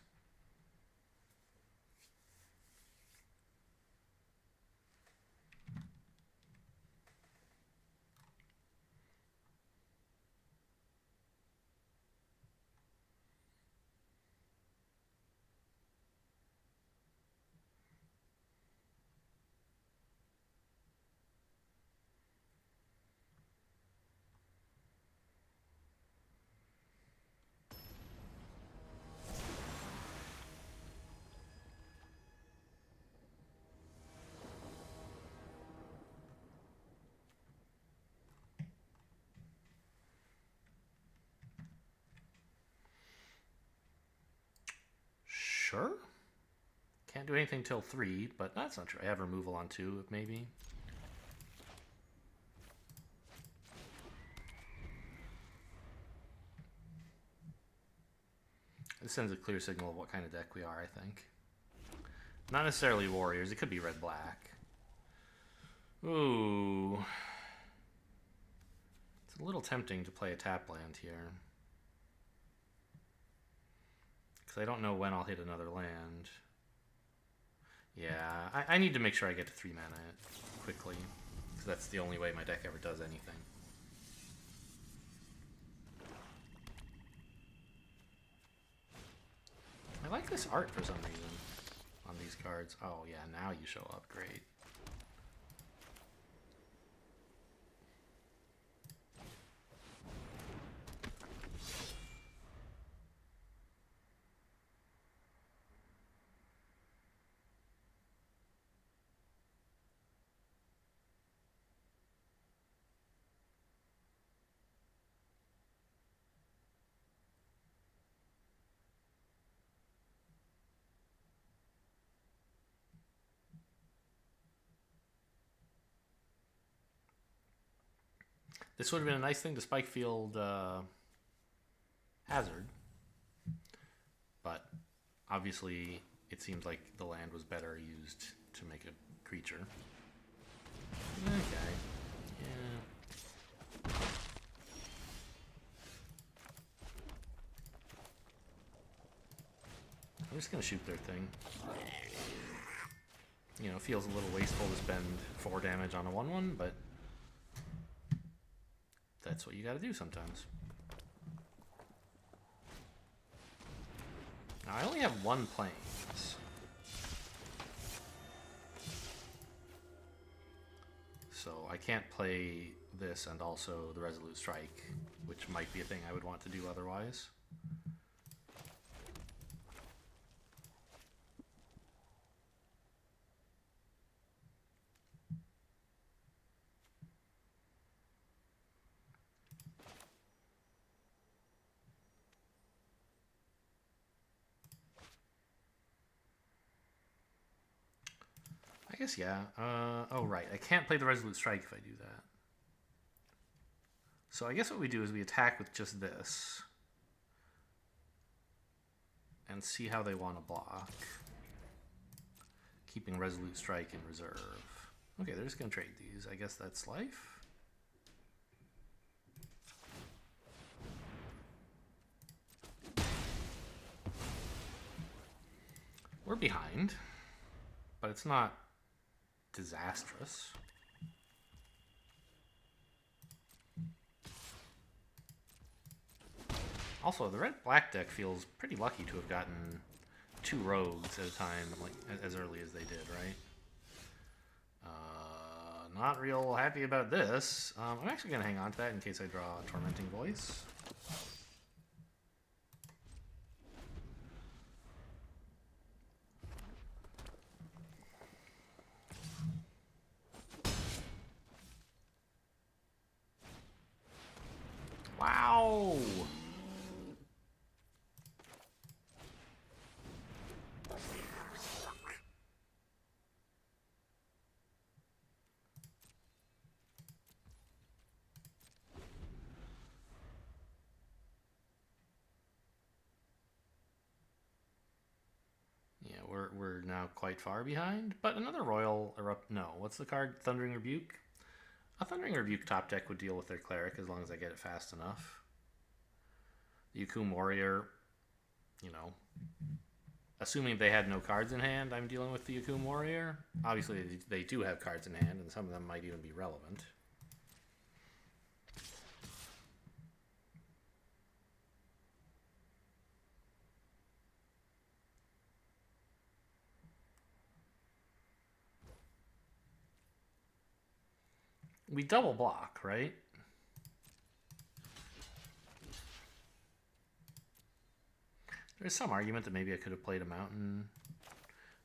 Sure. Can't do anything till 3, but that's not true. I have removal on 2, maybe. This sends a clear signal of what kind of deck we are, I think. Not necessarily warriors. It could be red-black. Ooh. It's a little tempting to play a tap land here. Because I don't know when I'll hit another land. Yeah, I need to make sure I get to 3 mana quickly. Because that's the only way my deck ever does anything. this art for some reason on these cards. Oh yeah, now you show up. Great. This would have been a nice thing to Spike Field Hazard, but obviously it seems like the land was better used to make a creature. Okay. Yeah. I'm just gonna shoot their thing. You know, feels a little wasteful to spend 4 damage on a 1/1, but that's what you gotta do sometimes. Now, I only have 1 planes. So I can't play this and also the Resolute Strike, which might be a thing I would want to do otherwise. I guess, yeah. Oh, right. I can't play the Resolute Strike if I do that. So I guess what we do is we attack with just this. And see how they want to block. Keeping Resolute Strike in reserve. Okay, they're just going to trade these. I guess that's life. We're behind. But it's not disastrous. Also, the red-black deck feels pretty lucky to have gotten 2 rogues at a time, like as early as they did, right? Not real happy about this. I'm actually going to hang on to that in case I draw a Tormenting Voice. Wow! Yeah, we're now quite far behind, but another Royal Erupt. No, what's the card? Thundering Rebuke? A Thundering Rebuke top deck would deal with their Cleric as long as I get it fast enough. The Yukun Warrior, you know, assuming they had no cards in hand, I'm dealing with the Yukun Warrior. Obviously, they do have cards in hand, and some of them might even be relevant. We double block, right? There's some argument that maybe I could have played a mountain.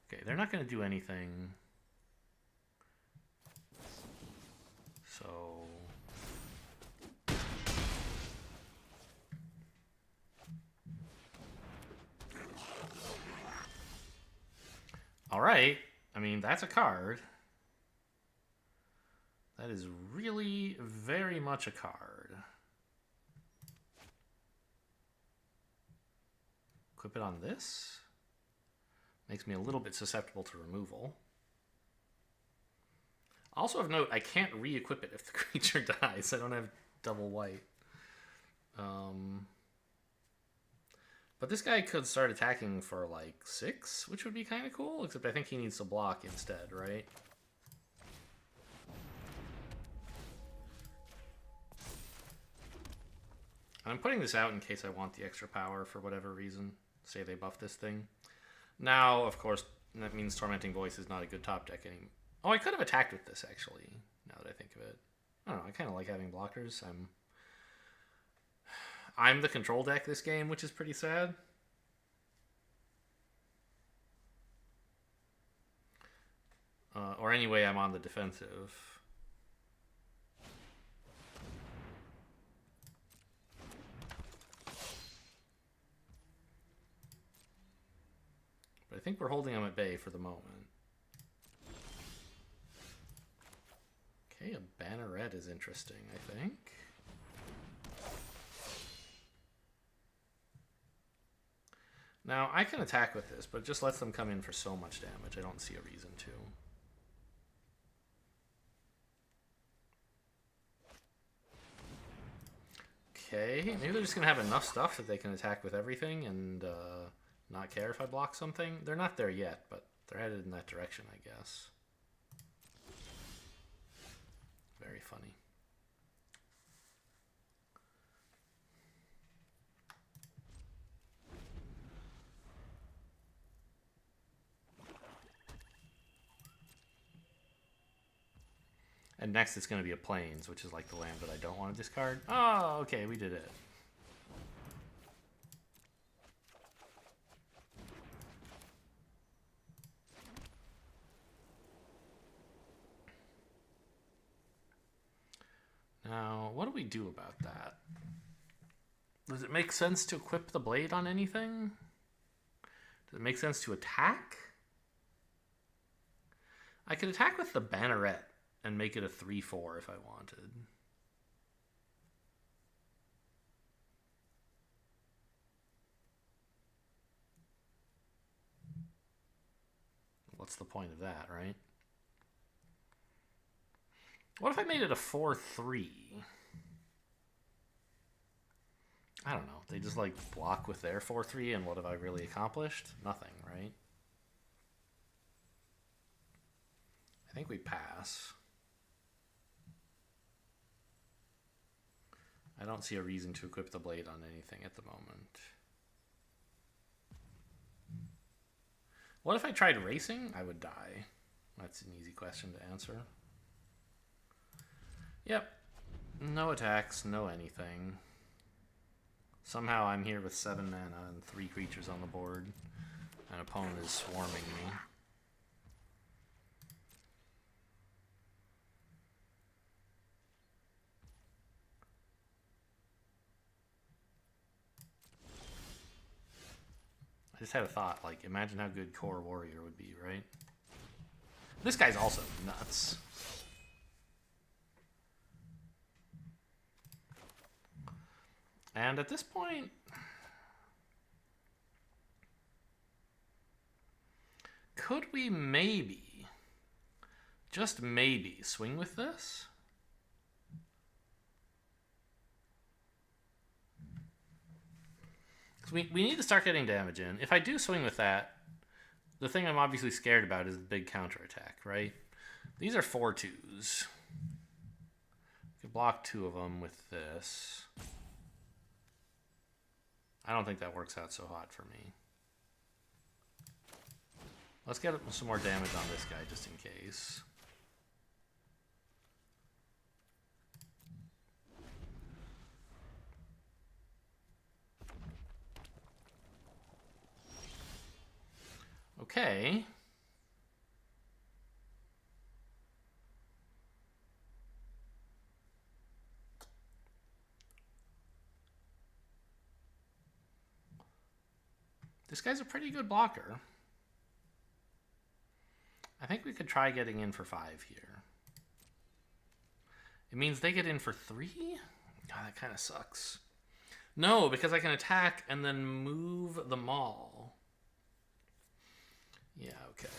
Okay, they're not going to do anything. So... Alright, I mean, that's a card. That is really very much a card. Equip it on this. Makes me a little bit susceptible to removal. Also of note, I can't re-equip it if the creature dies. I don't have double white. But this guy could start attacking for like 6, which would be kind of cool, except I think he needs to block instead, right? I'm putting this out in case I want the extra power for whatever reason. Say they buff this thing. Now, of course, that means Tormenting Voice is not a good top deck anymore. Oh, I could have attacked with this, actually, now that I think of it. I don't know, I kind of like having blockers. I'm the control deck this game, which is pretty sad. Or anyway, I'm on the defensive. But I think we're holding them at bay for the moment. Okay, a Banneret is interesting, I think. Now, I can attack with this, but it just lets them come in for so much damage. I don't see a reason to. Okay, maybe they're just going to have enough stuff that they can attack with everything and not care if I block something. They're not there yet, but they're headed in that direction, I guess. Very funny. And next it's going to be a Plains, which is like the land that I don't want to discard. Oh, okay, we did it. Now, what do we do about that? Does it make sense to equip the blade on anything? Does it make sense to attack? I could attack with the Banneret and make it a 3/4 if I wanted. What's the point of that, right? What if I made it a 4/3? I don't know. They just like block with their 4/3, and what have I really accomplished? Nothing, right? I think we pass. I don't see a reason to equip the blade on anything at the moment. What if I tried racing? I would die. That's an easy question to answer. Yep. No attacks, no anything. Somehow I'm here with 7 mana and 3 creatures on the board. An opponent is swarming me. I just had a thought, like, imagine how good Core Warrior would be, right? This guy's also nuts. And at this point, could we maybe, just maybe, swing with this? We need to start getting damage in. If I do swing with that, the thing I'm obviously scared about is the big counterattack, right? These are 4/2s. I could block 2 of them with this. I don't think that works out so hot for me. Let's get some more damage on this guy just in case. Okay. This guy's a pretty good blocker. I think we could try getting in for 5 here. It means they get in for 3? God, that kind of sucks. No, because I can attack and then move the Maul. Yeah, okay.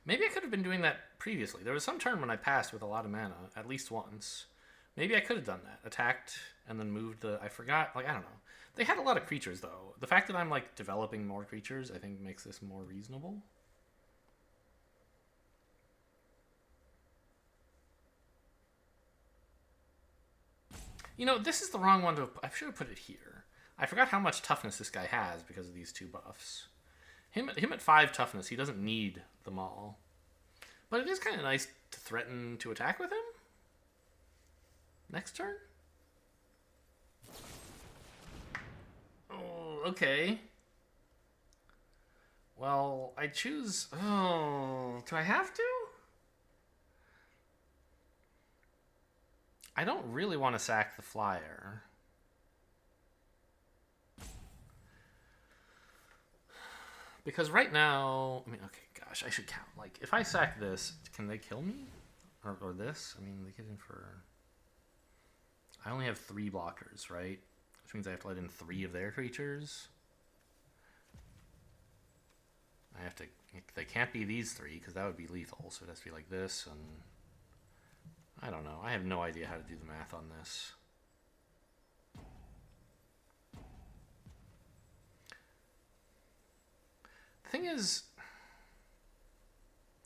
Maybe I could have been doing that previously. There was some turn when I passed with a lot of mana, at least once. Maybe I could have done that. Attacked and then moved the... I forgot. Like, I don't know. They had a lot of creatures, though. The fact that I'm, like, developing more creatures, I think makes this more reasonable. You know, this is the wrong one to... I should have put it here. I forgot how much toughness this guy has because of these two buffs. Him at 5 toughness, he doesn't need them all. But it is kind of nice to threaten to attack with him. Next turn? Oh, okay. Well, I choose... Oh, do I have to? I don't really want to sack the flyer. Because right now... I mean, okay, gosh, I should count. Like, if I sack this, can they kill me? Or this? I mean, they get in for... I only have 3 blockers, right? Which means I have to let in 3 of their creatures. I have to... They can't be these 3, because that would be lethal. So it has to be like this, and... I don't know. I have no idea how to do the math on this. The thing is...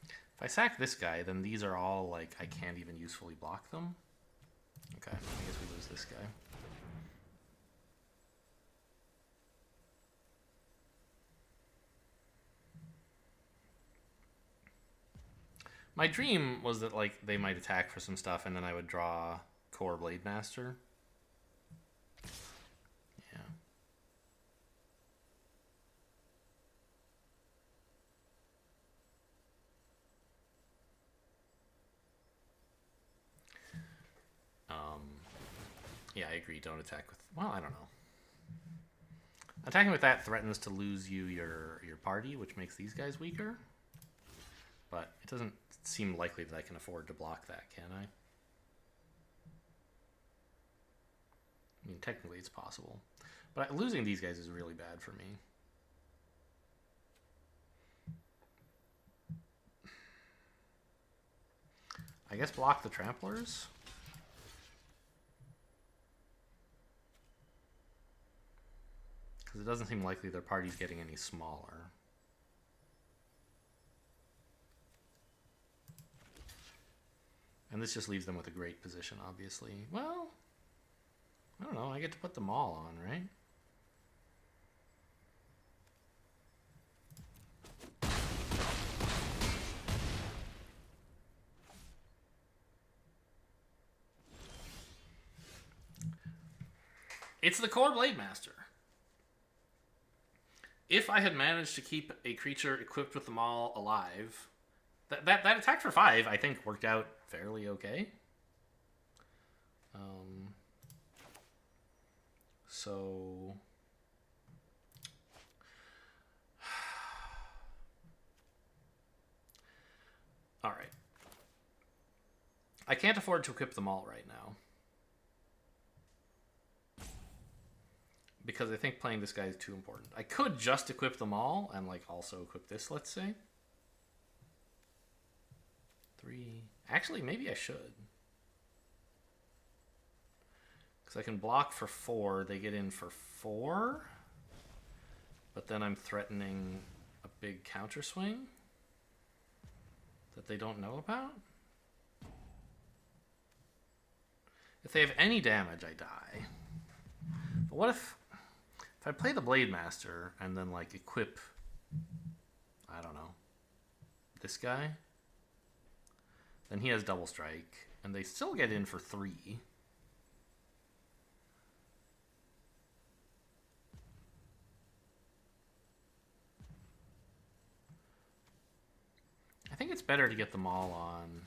If I sack this guy, then these are all, like, I can't even usefully block them. Okay, I guess we lose this guy. My dream was that, like, they might attack for some stuff and then I would draw Core Blade Master. Yeah. Yeah, I agree. Don't attack with... Well, I don't know. Attacking with that threatens to lose you your party, which makes these guys weaker. But it doesn't seem likely that I can afford to block that, can I? I mean, technically it's possible. But losing these guys is really bad for me. I guess block the Tramplers. Because it doesn't seem likely their party's getting any smaller. And this just leaves them with a great position, obviously. Well, I don't know. I get to put them all on, right? It's the Core Blade Master. If I had managed to keep a creature equipped with them all alive, that attack for 5, I think, worked out fairly okay. So... Alright. I can't afford to equip them all right now. Because I think playing this guy is too important. I could just equip them all and, like, also equip this, let's say. 3. Actually, maybe I should. Because I can block for 4. They get in for 4. But then I'm threatening a big counter swing that they don't know about. If they have any damage, I die. But what if I play the Blade Master and then, like, equip, I don't know, this guy? Then he has double strike, and they still get in for 3. I think it's better to get them all on.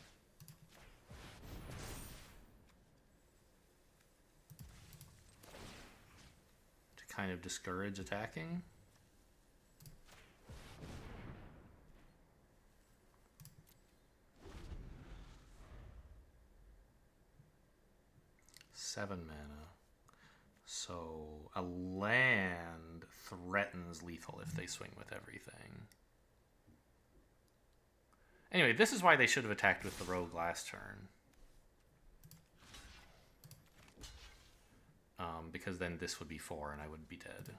To kind of discourage attacking. Seven mana. So a land threatens lethal if they swing with everything. Anyway, this is why they should have attacked with the rogue last turn. Because then this would be 4 and I would be dead.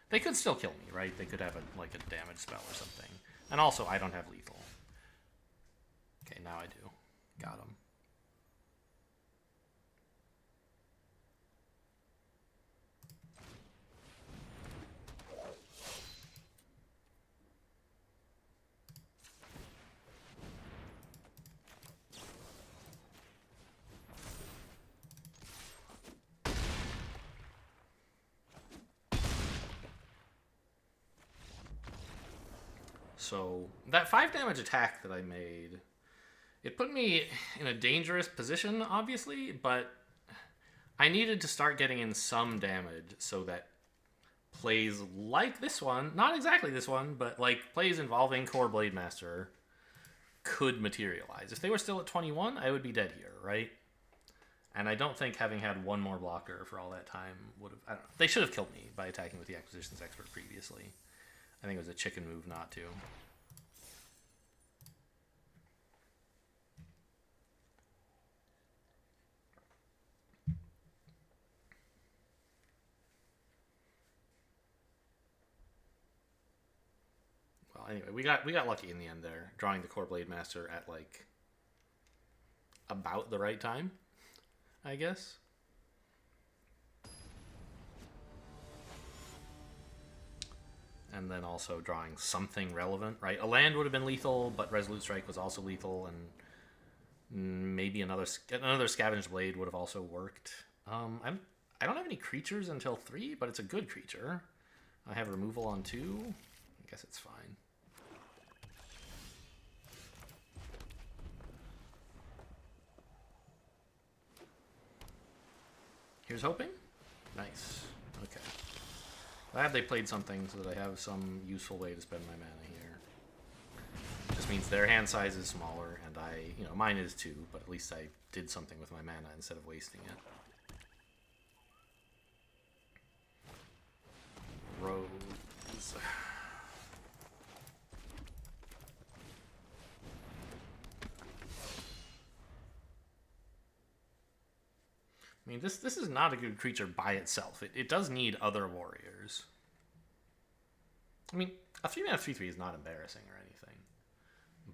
They could still kill me, right? They could have a damage spell or something. And also, I don't have lethal. Okay, now I do. Got him. So that 5 damage attack that I made, it put me in a dangerous position, obviously, but I needed to start getting in some damage so that plays like this one, not exactly this one, but like plays involving Core Blade Master could materialize. If they were still at 21, I would be dead here, right? And I don't think having had one more blocker for all that time would have... I don't know. They should have killed me by attacking with the Acquisitions Expert previously. I think it was a chicken move not to. Well, anyway, we got lucky in the end there, drawing the Core Blade Master at like about the right time, I guess. And then also drawing something relevant, right? A land would have been lethal, but Resolute Strike was also lethal, and maybe another Scavenged Blade would have also worked. I don't have any creatures until 3, but it's a good creature. I have removal on 2. I guess it's fine. Here's hoping. Nice. Okay. Glad they played something so that I have some useful way to spend my mana here. Just means their hand size is smaller, and mine is too, but at least I did something with my mana instead of wasting it. Rose. I mean, this is not a good creature by itself. It does need other warriors. I mean, a 3-mana 3/3 is not embarrassing or anything,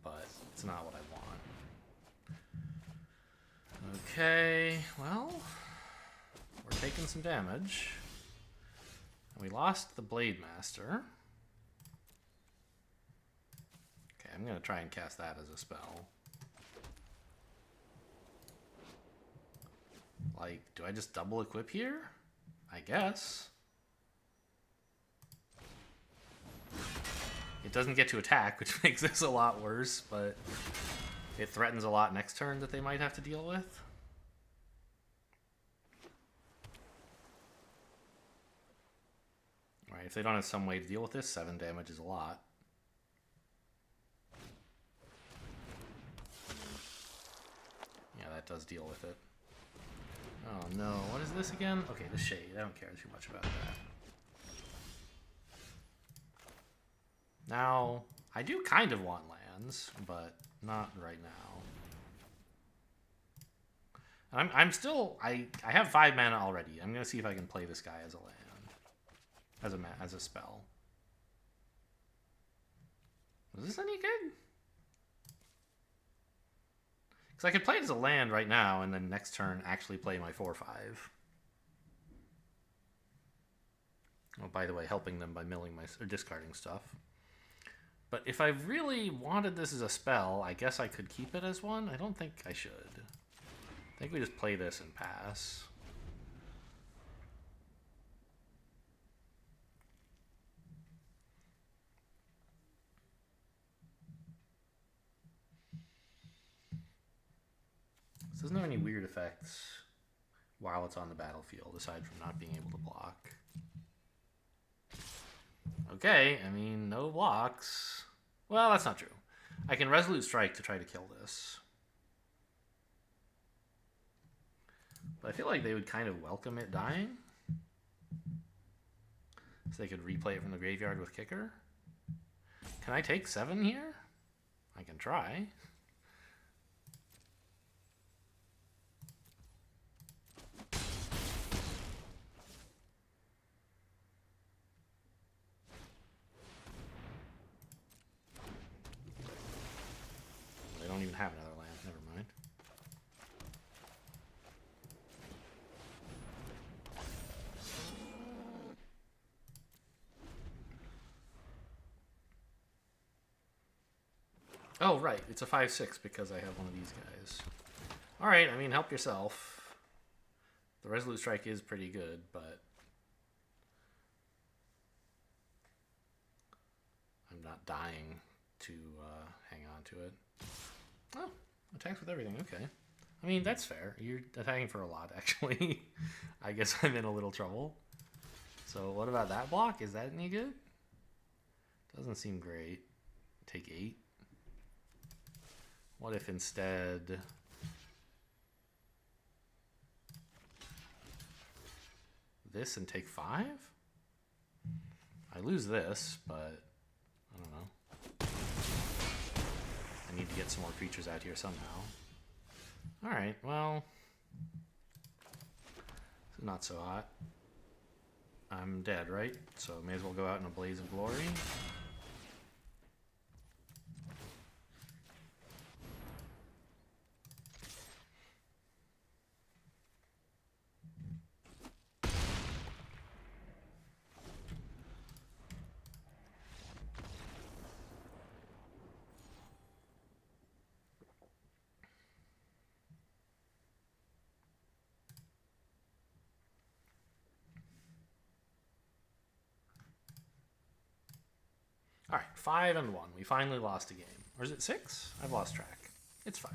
but it's not what I want. Okay, well, we're taking some damage. We lost the Blade Master. Okay, I'm going to try and cast that as a spell. Like, do I just double equip here? I guess. It doesn't get to attack, which makes this a lot worse, but it threatens a lot next turn that they might have to deal with. Alright, if they don't have some way to deal with this, 7 damage is a lot. Yeah, that does deal with it. Oh no, what is this again? Okay, the Shade. I don't care too much about that. Now, I do kind of want lands, but not right now. I'm still... I have 5 mana already. I'm going to see if I can play this guy as a land. As a spell. Is this any good? Because I could play it as a land right now, and then next turn actually play my 4/5. Oh, by the way, helping them by milling or discarding stuff. But if I really wanted this as a spell, I guess I could keep it as one. I don't think I should. I think we just play this and pass. This doesn't have any weird effects while it's on the battlefield, aside from not being able to block. Okay, I mean, no blocks. Well, that's not true. I can Resolute Strike to try to kill this. But I feel like they would kind of welcome it dying. So they could replay it from the graveyard with Kicker. Can I take 7 here? I can try. They don't even have another land. Never mind. Oh, right. It's a 5/6 because I have one of these guys. Alright, I mean, help yourself. The Resolute Strike is pretty good, but I'm not dying to hang on to it. Oh, attacks with everything. Okay. I mean, that's fair. You're attacking for a lot, actually. I guess I'm in a little trouble. So what about that block? Is that any good? Doesn't seem great. Take 8. What if instead... this and take 5? I lose this, but I don't know. I need to get some more creatures out here somehow. Alright, well... not so hot. I'm dead, right? So may as well go out in a blaze of glory. All right, 5 and 1. We finally lost a game. Or is it 6? I've lost track. It's 5.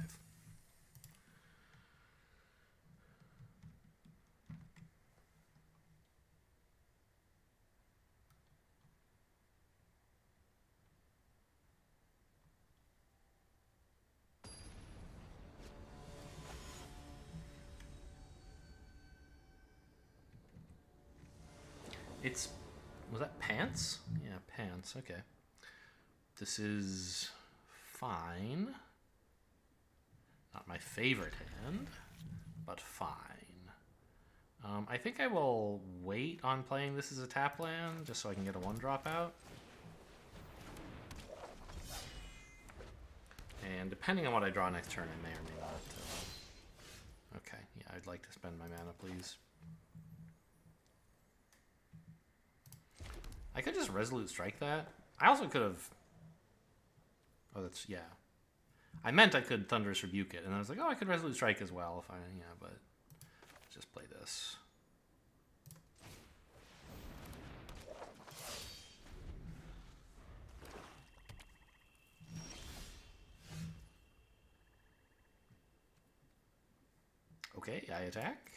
It's... was that pants? Yeah, pants. Okay. This is fine. Not my favorite hand, but fine. I think I will wait on playing this as a tap land, just so I can get a 1-drop out. And depending on what I draw next turn, I may or may not. Okay, yeah, I'd like to spend my mana, please. I could just Resolute Strike that. I also could have... oh, that's... yeah. I meant I could Thunderous Rebuke it, and I was like, oh, I could Resolute Strike as well if I... yeah, but... let's just play this. Okay, I attack.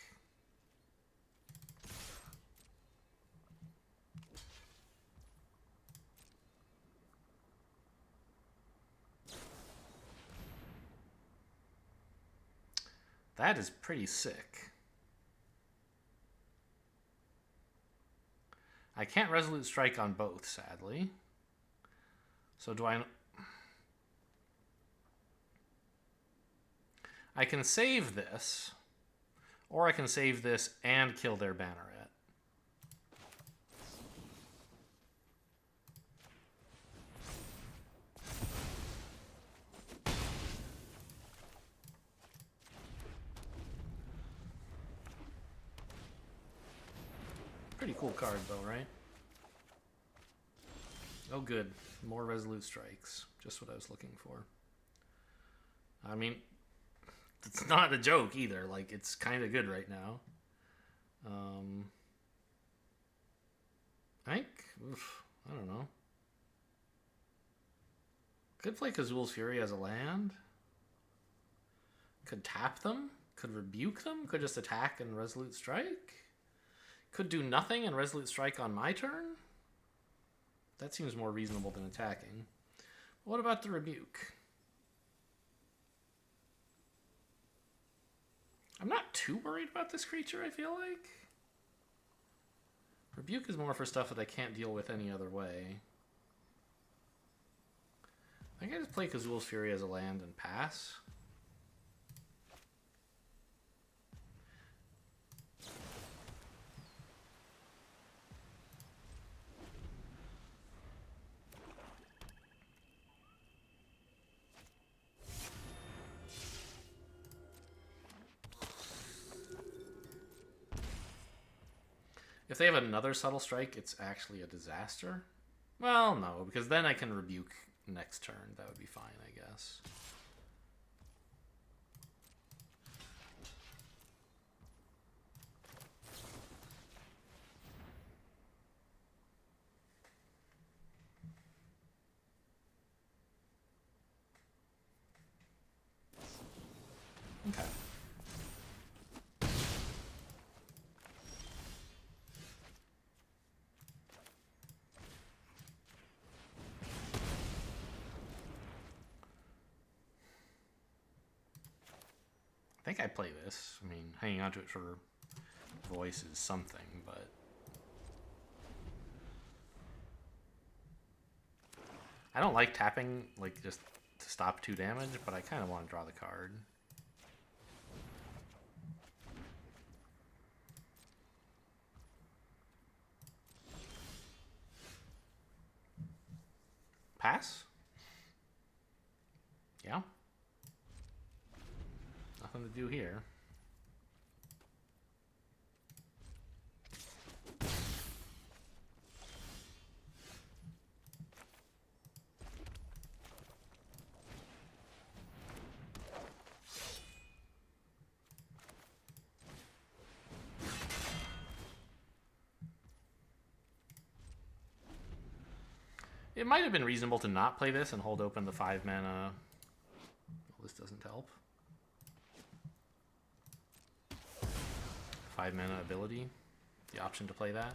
That is pretty sick. I can't Resolute Strike on both, sadly. So do I... I can save this, or I can save this and kill their Banneret. Pretty cool card, though, right? Oh, good. More Resolute Strikes. Just what I was looking for. I mean, it's not a joke either. Like, it's kind of good right now. I think... oof, I don't know. Could play Kazul's Fury as a land. Could tap them. Could rebuke them. Could just attack and Resolute Strike. Could do nothing and Resolute Strike on my turn? That seems more reasonable than attacking. What about the rebuke? I'm not too worried about this creature, I feel like. Rebuke is more for stuff that I can't deal with any other way. I think I just play Kazul's Fury as a land and pass. If they have another Subtle Strike, it's actually a disaster. Well, no, because then I can rebuke next turn. That would be fine, I guess. Okay. I think I play this. I mean, hanging on to it for voice is something, but... I don't like tapping, like, just to stop 2 damage, but I kind of want to draw the card. Pass? Yeah. Nothing to do here. It might have been reasonable to not play this and hold open the 5 mana. Well, this doesn't help. 5 mana ability. The option to play that.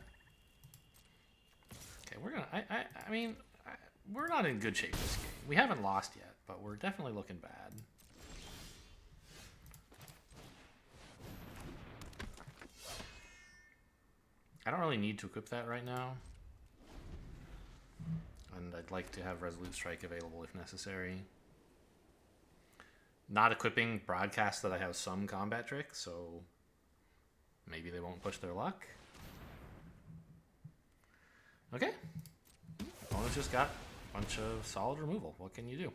Okay, we're gonna. I mean, we're not in good shape this game. We haven't lost yet, but we're definitely looking bad. I don't really need to equip that right now. And I'd like to have Resolute Strike available if necessary. Not equipping broadcasts that I have some combat tricks, so maybe they won't push their luck. Okay. Opponent's just got a bunch of solid removal. What can you do?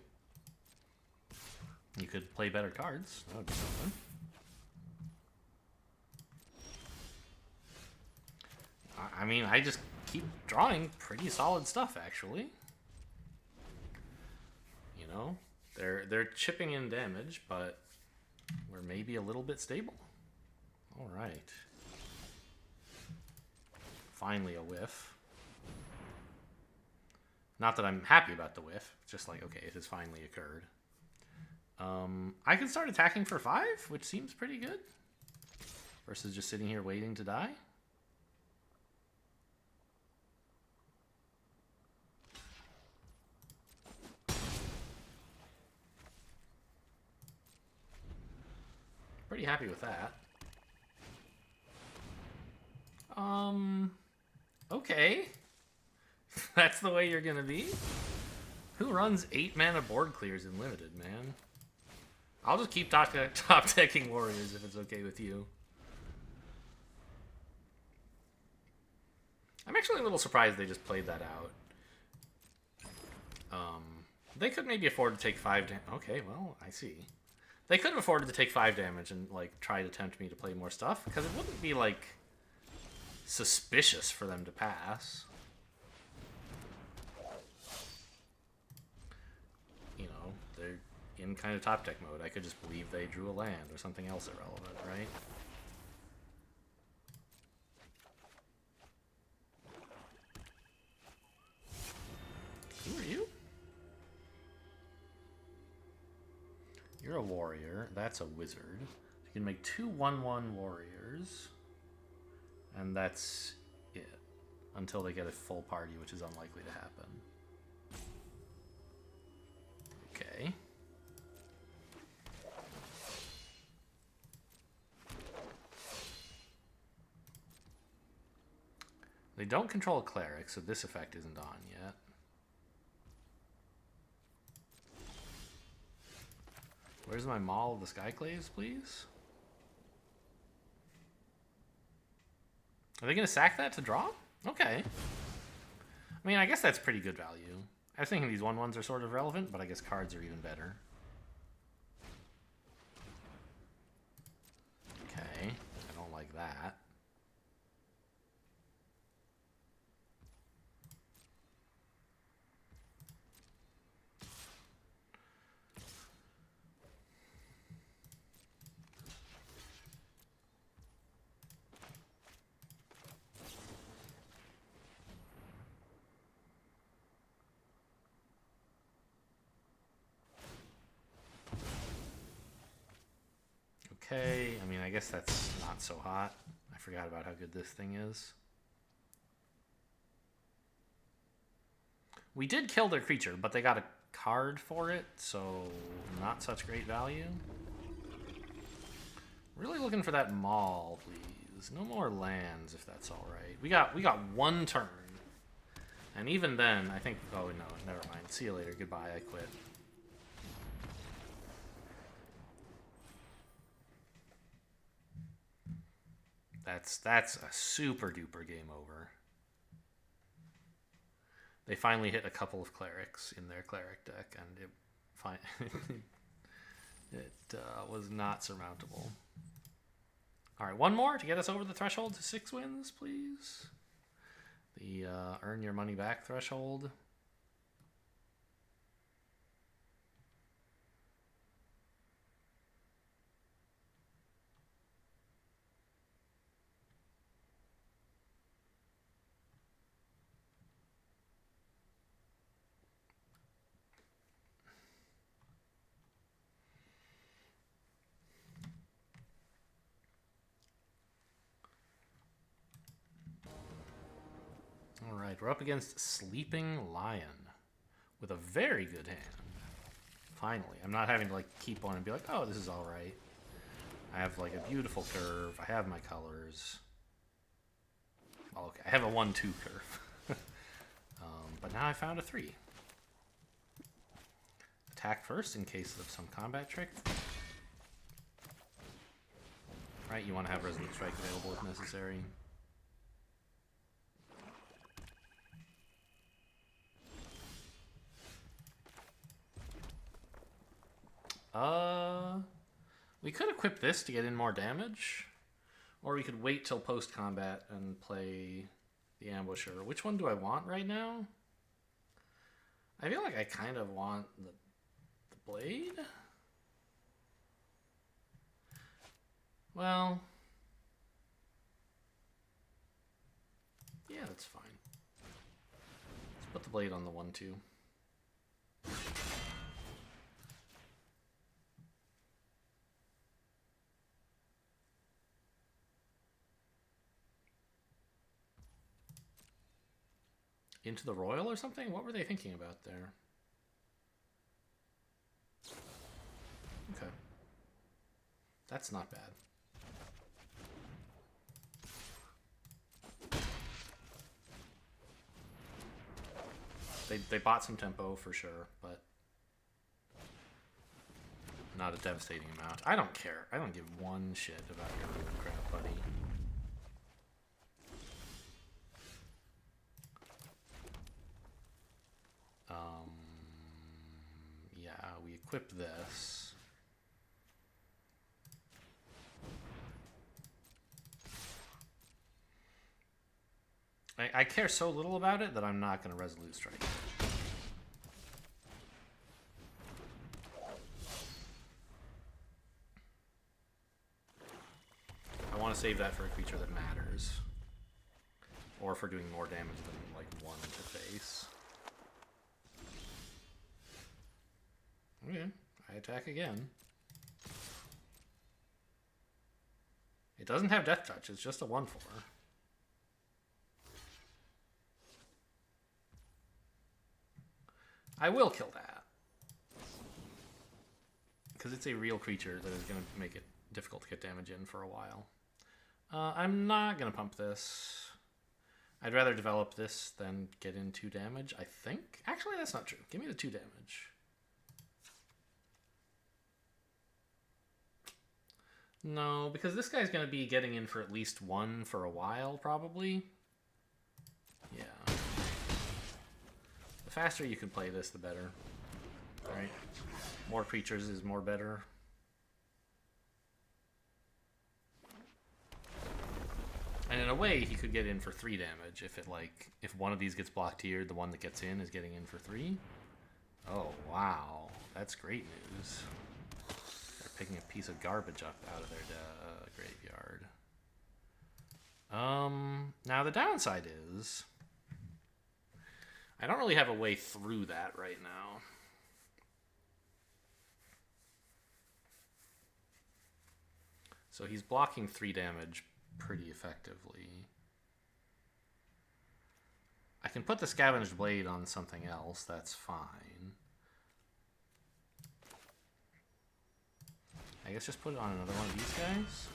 You could play better cards. That would be something. I mean, I just keep drawing pretty solid stuff, actually. You know, they're chipping in damage, but we're maybe a little bit stable. All right. Finally a whiff. Not that I'm happy about the whiff, just like, okay, it has finally occurred. I can start attacking for 5, which seems pretty good. Versus just sitting here waiting to die. Pretty happy with that. Okay. That's the way you're gonna be? Who runs 8 mana board clears in Limited, man? I'll just keep top decking Warriors if it's okay with you. I'm actually a little surprised they just played that out. They could maybe afford to take 5 damage. Okay, well, I see. They could have afforded to take 5 damage and, like, try to tempt me to play more stuff, because it wouldn't be, like, suspicious for them to pass. You know, they're in kind of top deck mode. I could just believe they drew a land or something else irrelevant, right? Who are you? You're a warrior. That's a wizard. You can make 2 1/1 warriors. And that's it. Until they get a full party, which is unlikely to happen. Okay. They don't control a cleric, so this effect isn't on yet. Where's my Maul of the Skyclaves, please? Are they going to sack that to draw? Okay. I mean, I guess that's pretty good value. I was thinking these 1/1s are sort of relevant, but I guess cards are even better. Okay. I don't like that. Okay, I mean, I guess that's not so hot. I forgot about how good this thing is. We did kill their creature, but they got a card for it, so not such great value. Really looking for that Maul, please. No more lands, if that's all right. We got 1 turn. And even then, I think... Oh, no, never mind. See you later. Goodbye. I quit. That's a super duper game over. They finally hit a couple of clerics in their cleric deck, and it was not surmountable. All right, 1 more to get us over the threshold to 6 wins, please. The earn your money back threshold. All right, we're up against Sleeping Lion with a very good hand. Finally, I'm not having to like keep on and be like, oh, this is all right. I have like a beautiful curve. I have my colors. Well, okay, I have a 1-2 curve. But now I found a 3. Attack first in case of some combat trick. Right, you want to have Resolute Strike available if necessary. We could equip this to get in more damage, or we could wait till post-combat and play the Ambusher. Which one do I want right now? I feel like I kind of want the Blade. Well, yeah, that's fine. Let's put the Blade on the 1-2. Into the Royal or something? What were they thinking about there? Okay. That's not bad. They bought some tempo for sure, but not a devastating amount. I don't care. I don't give one shit about your crap, buddy. Yeah, we equip this. I care so little about it that I'm not going to Resolute Strike. I want to save that for a creature that matters. Or for doing more damage than, like, 1 to face. Okay, I attack again. It doesn't have Death Touch, it's just a 1/4. I will kill that. Because it's a real creature that is going to make it difficult to get damage in for a while. I'm not going to pump this. I'd rather develop this than get in 2 damage, I think. Actually, that's not true. Give me the 2 damage. No, because this guy's going to be getting in for at least one for a while, probably. Yeah. The faster you can play this, the better. Right? More creatures is more better. And in a way, he could get in for 3 damage if one of these gets blocked here, the one that gets in is getting in for 3. Oh, wow. That's great news. They're picking a piece of garbage up out of their graveyard. Now the downside is I don't really have a way through that right now. So he's blocking 3 damage pretty effectively. I can put the Scavenged Blade on something else, that's fine. I guess just put it on another one of these guys.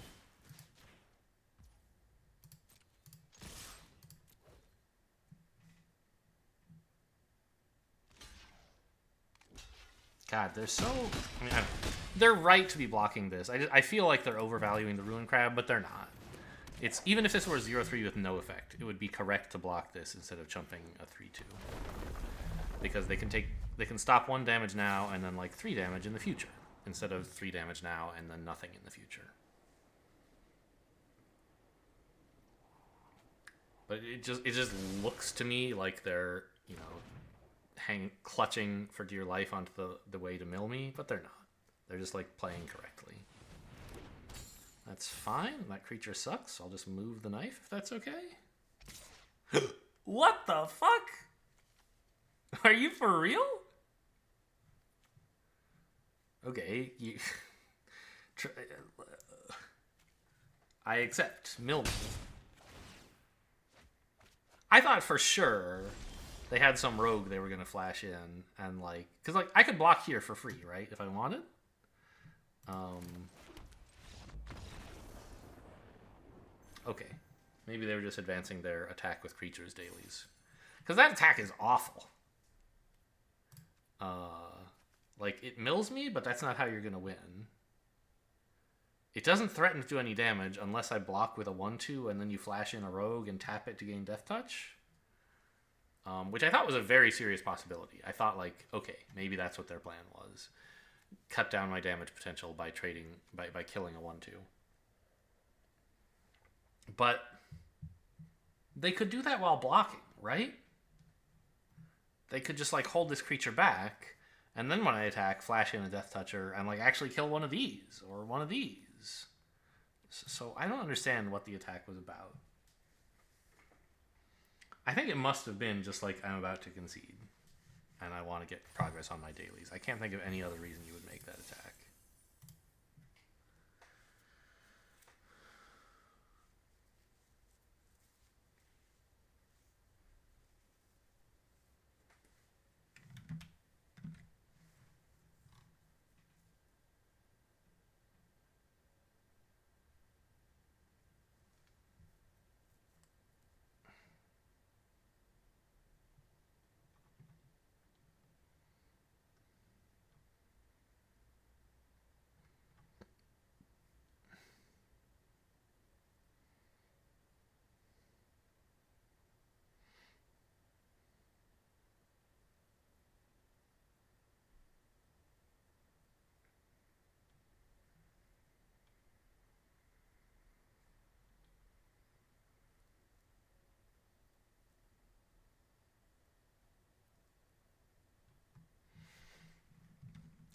God, they're so... I mean, they're right to be blocking this. I feel like they're overvaluing the Ruin Crab, but they're not. It's even if this were 0-3 with no effect, it would be correct to block this instead of chumping a 3-2. Because they can stop 1 damage now and then like 3 damage in the future, instead of 3 damage now and then nothing in the future. But it just looks to me like they're, you know, clutching for dear life onto the way to mill me, but they're not. They're just like playing correctly. That's fine. That creature sucks. I'll just move the knife if that's okay. What the fuck? Are you for real? Okay, you... I accept. Mill me. I thought for sure they had some rogue they were going to flash in and like... Because like I could block here for free, right? If I wanted. Okay. Maybe they were just advancing their attack with creatures dailies. Because that attack is awful. Like, it mills me, but that's not how you're going to win. It doesn't threaten to do any damage unless I block with a 1-2 and then you flash in a rogue and tap it to gain Death Touch. Which I thought was a very serious possibility. I thought, like, okay, maybe that's what their plan was. Cut down my damage potential by by killing a 1-2. But they could do that while blocking, right? They could just like hold this creature back, and then when I attack, flash in a Death Toucher and like actually kill one of these or one of these. So I don't understand what the attack was about. I think it must have been just like I'm about to concede and I want to get progress on my dailies. I can't think of any other reason you would make that attack.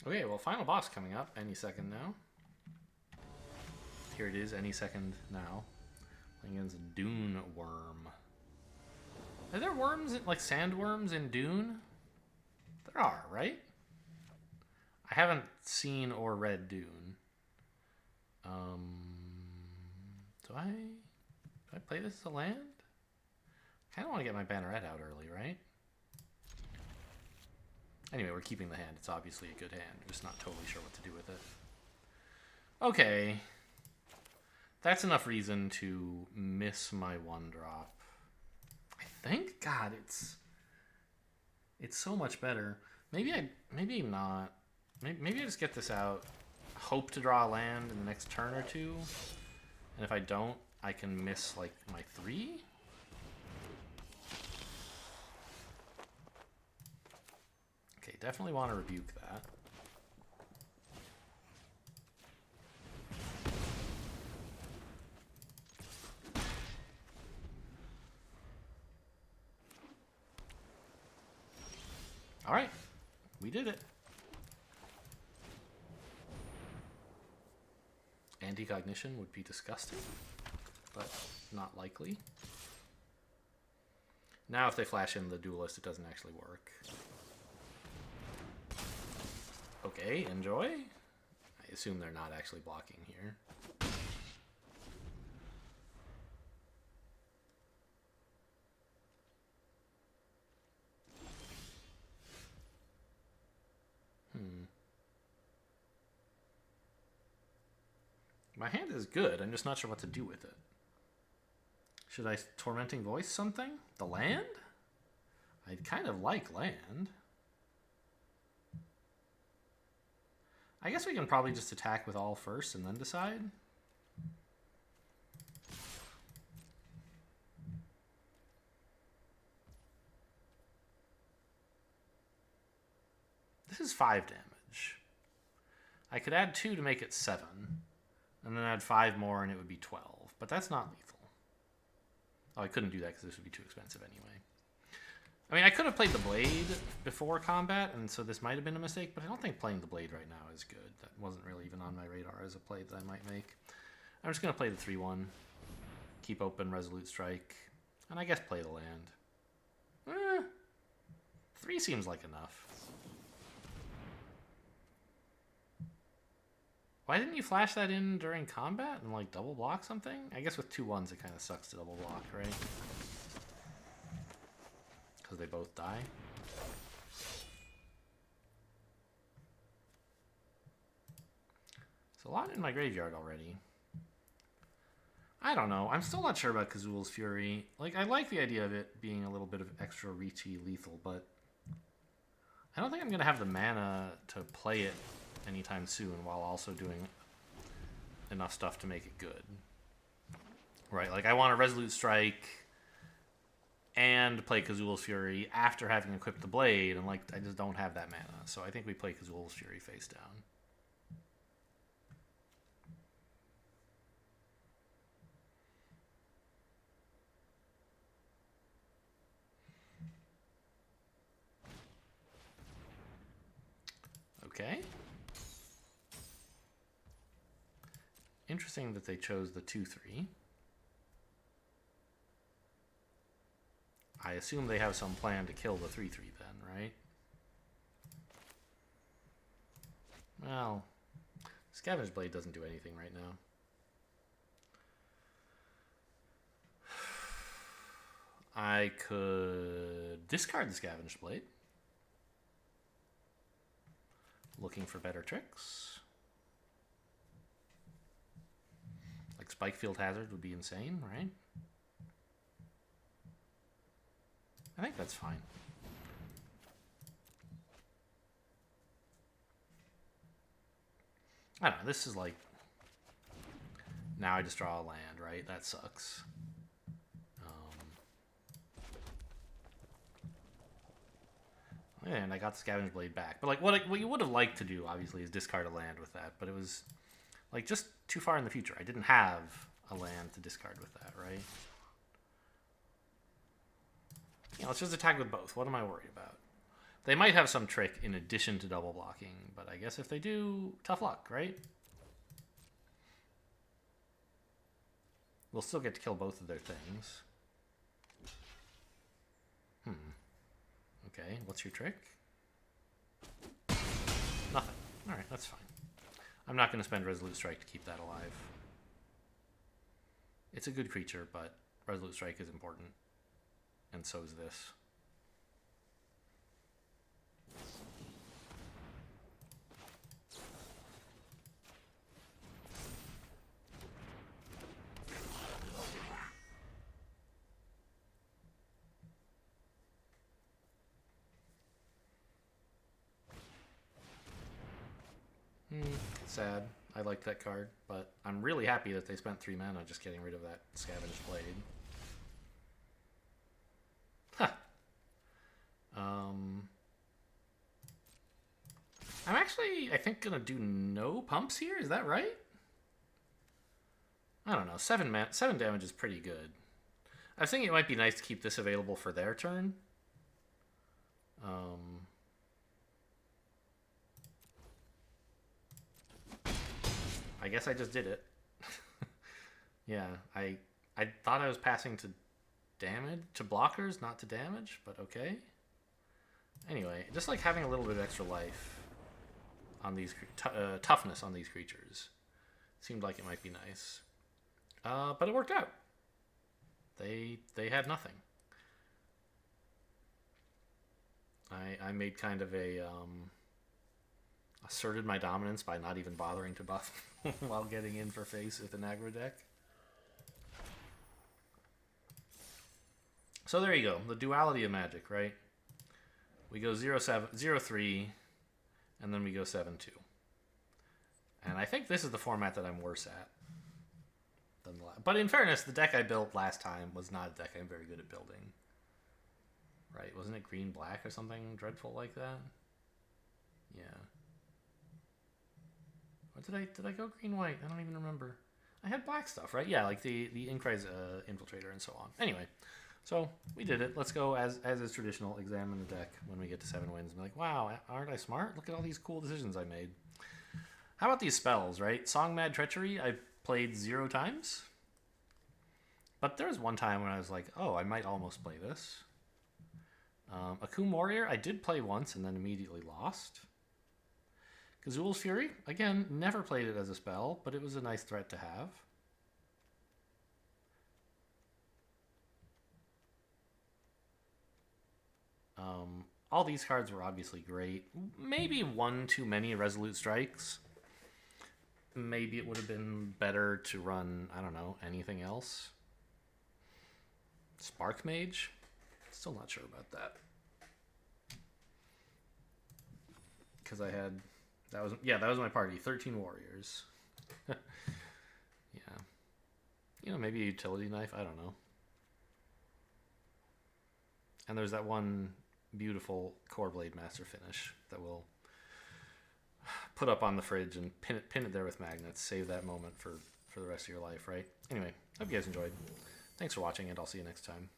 Okay, well, final boss coming up any second now. Here it is, any second now. Playing against Dune Worm. Are there worms, like sandworms in Dune? There are, right? I haven't seen or read Dune. Do I play this as a land? I kind of want to get my Banneret out early, right? Anyway, we're keeping the hand. It's obviously a good hand. I'm just not totally sure what to do with it. Okay. That's enough reason to miss my 1-drop. I think? God, it's so much better. Maybe not. Maybe I just get this out. hope to draw a land in the next turn or two. And if I don't, I can miss, like, my 3. Okay, definitely want to rebuke that. All right, we did it. Anti-cognition would be disgusting, but not likely. Now if they flash in the duelist, it doesn't actually work. Okay, enjoy. I assume they're not actually blocking here. My hand is good. I'm just not sure what to do with it. Should I Tormenting Voice something? The land? I kind of like land. I guess we can probably just attack with all first and then decide. This is 5 damage. I could add 2 to make it 7. And then add 5 more and it would be 12. But that's not lethal. Oh, I couldn't do that because this would be too expensive anyway. I mean, I could have played the Blade before combat, and so this might have been a mistake, but I don't think playing the Blade right now is good. That wasn't really even on my radar as a play that I might make. I'm just going to play the 3-1. Keep open, Resolute Strike, and I guess play the land. 3 seems like enough. Why didn't you flash that in during combat and, like, double block something? I guess with 2-1s it kind of sucks to double block, right? Because they both die. It's a lot in my graveyard already. I don't know. I'm still not sure about Kazul's Fury. Like, I like the idea of it being a little bit of extra reachy lethal, but I don't think I'm going to have the mana to play it anytime soon while also doing enough stuff to make it good. Right, like I want a Resolute Strike and play Kazul's Fury after having equipped the Blade, and like I just don't have that mana. So I think we play Kazul's Fury face down. Okay. Interesting that they chose the 2-3. I assume they have some plan to kill the 3-3 then, right? Well, Scavenge Blade doesn't do anything right now. I could discard the Scavenge Blade. Looking for better tricks. Like Spikefield Hazard would be insane, right? I think that's fine. I don't know, this is like... Now I just draw a land, right? That sucks. And I got the Scavenge Blade back. But like what you would have liked to do, obviously, is discard a land with that. But it was like just too far in the future. I didn't have a land to discard with that, right? Yeah, let's just attack with both. What am I worried about? They might have some trick in addition to double blocking, but I guess if they do, tough luck, right? We'll still get to kill both of their things. Okay, what's your trick? Nothing. Alright, that's fine. I'm not going to spend Resolute Strike to keep that alive. It's a good creature, but Resolute Strike is important. And so is this. Sad. I liked that card, but I'm really happy that they spent 3 mana just getting rid of that Scavenged Blade. Huh. I'm actually, I think, gonna do no pumps here. Is that right? I don't know. 7 damage is pretty good. I was thinking it might be nice to keep this available for their turn. I guess I just did it. Yeah, I thought I was passing to damage, to blockers, not to damage, but okay. Anyway, just like having a little bit of extra life on these toughness on these creatures seemed like it might be nice, but it worked out. They had nothing. I made kind of a asserted my dominance by not even bothering to buff while getting in for face with an aggro deck. So there you go, the duality of Magic, right? We go 0-7, 0-3, and then we go 7-2. And I think this is the format that I'm worse at than the last. But in fairness, the deck I built last time was not a deck I'm very good at building. Right? Wasn't it green-black or something dreadful like that? Yeah. Or did I go green-white? I don't even remember. I had black stuff, right? Yeah, like the Inkrise Infiltrator and so on. Anyway, so we did it. Let's go, as is traditional, examine the deck when we get to 7 wins and be like, wow, aren't I smart? Look at all these cool decisions I made. How about these spells, right? Song Mad Treachery, I played 0 times. But there was one time when I was like, oh, I might almost play this. Akum Warrior, I did play once and then immediately lost. Gazul's Fury, again, never played it as a spell, but it was a nice threat to have. All these cards were obviously great. Maybe one too many Resolute Strikes. Maybe it would have been better to run, I don't know, anything else. Spark Mage? Still not sure about that. Because I had... That was my party. 13 warriors. Yeah. You know, maybe a utility knife. I don't know. And there's that one beautiful Core Blade Master finish that we'll put up on the fridge and pin it there with magnets. Save that moment for the rest of your life, right? Anyway, hope you guys enjoyed. Thanks for watching, and I'll see you next time.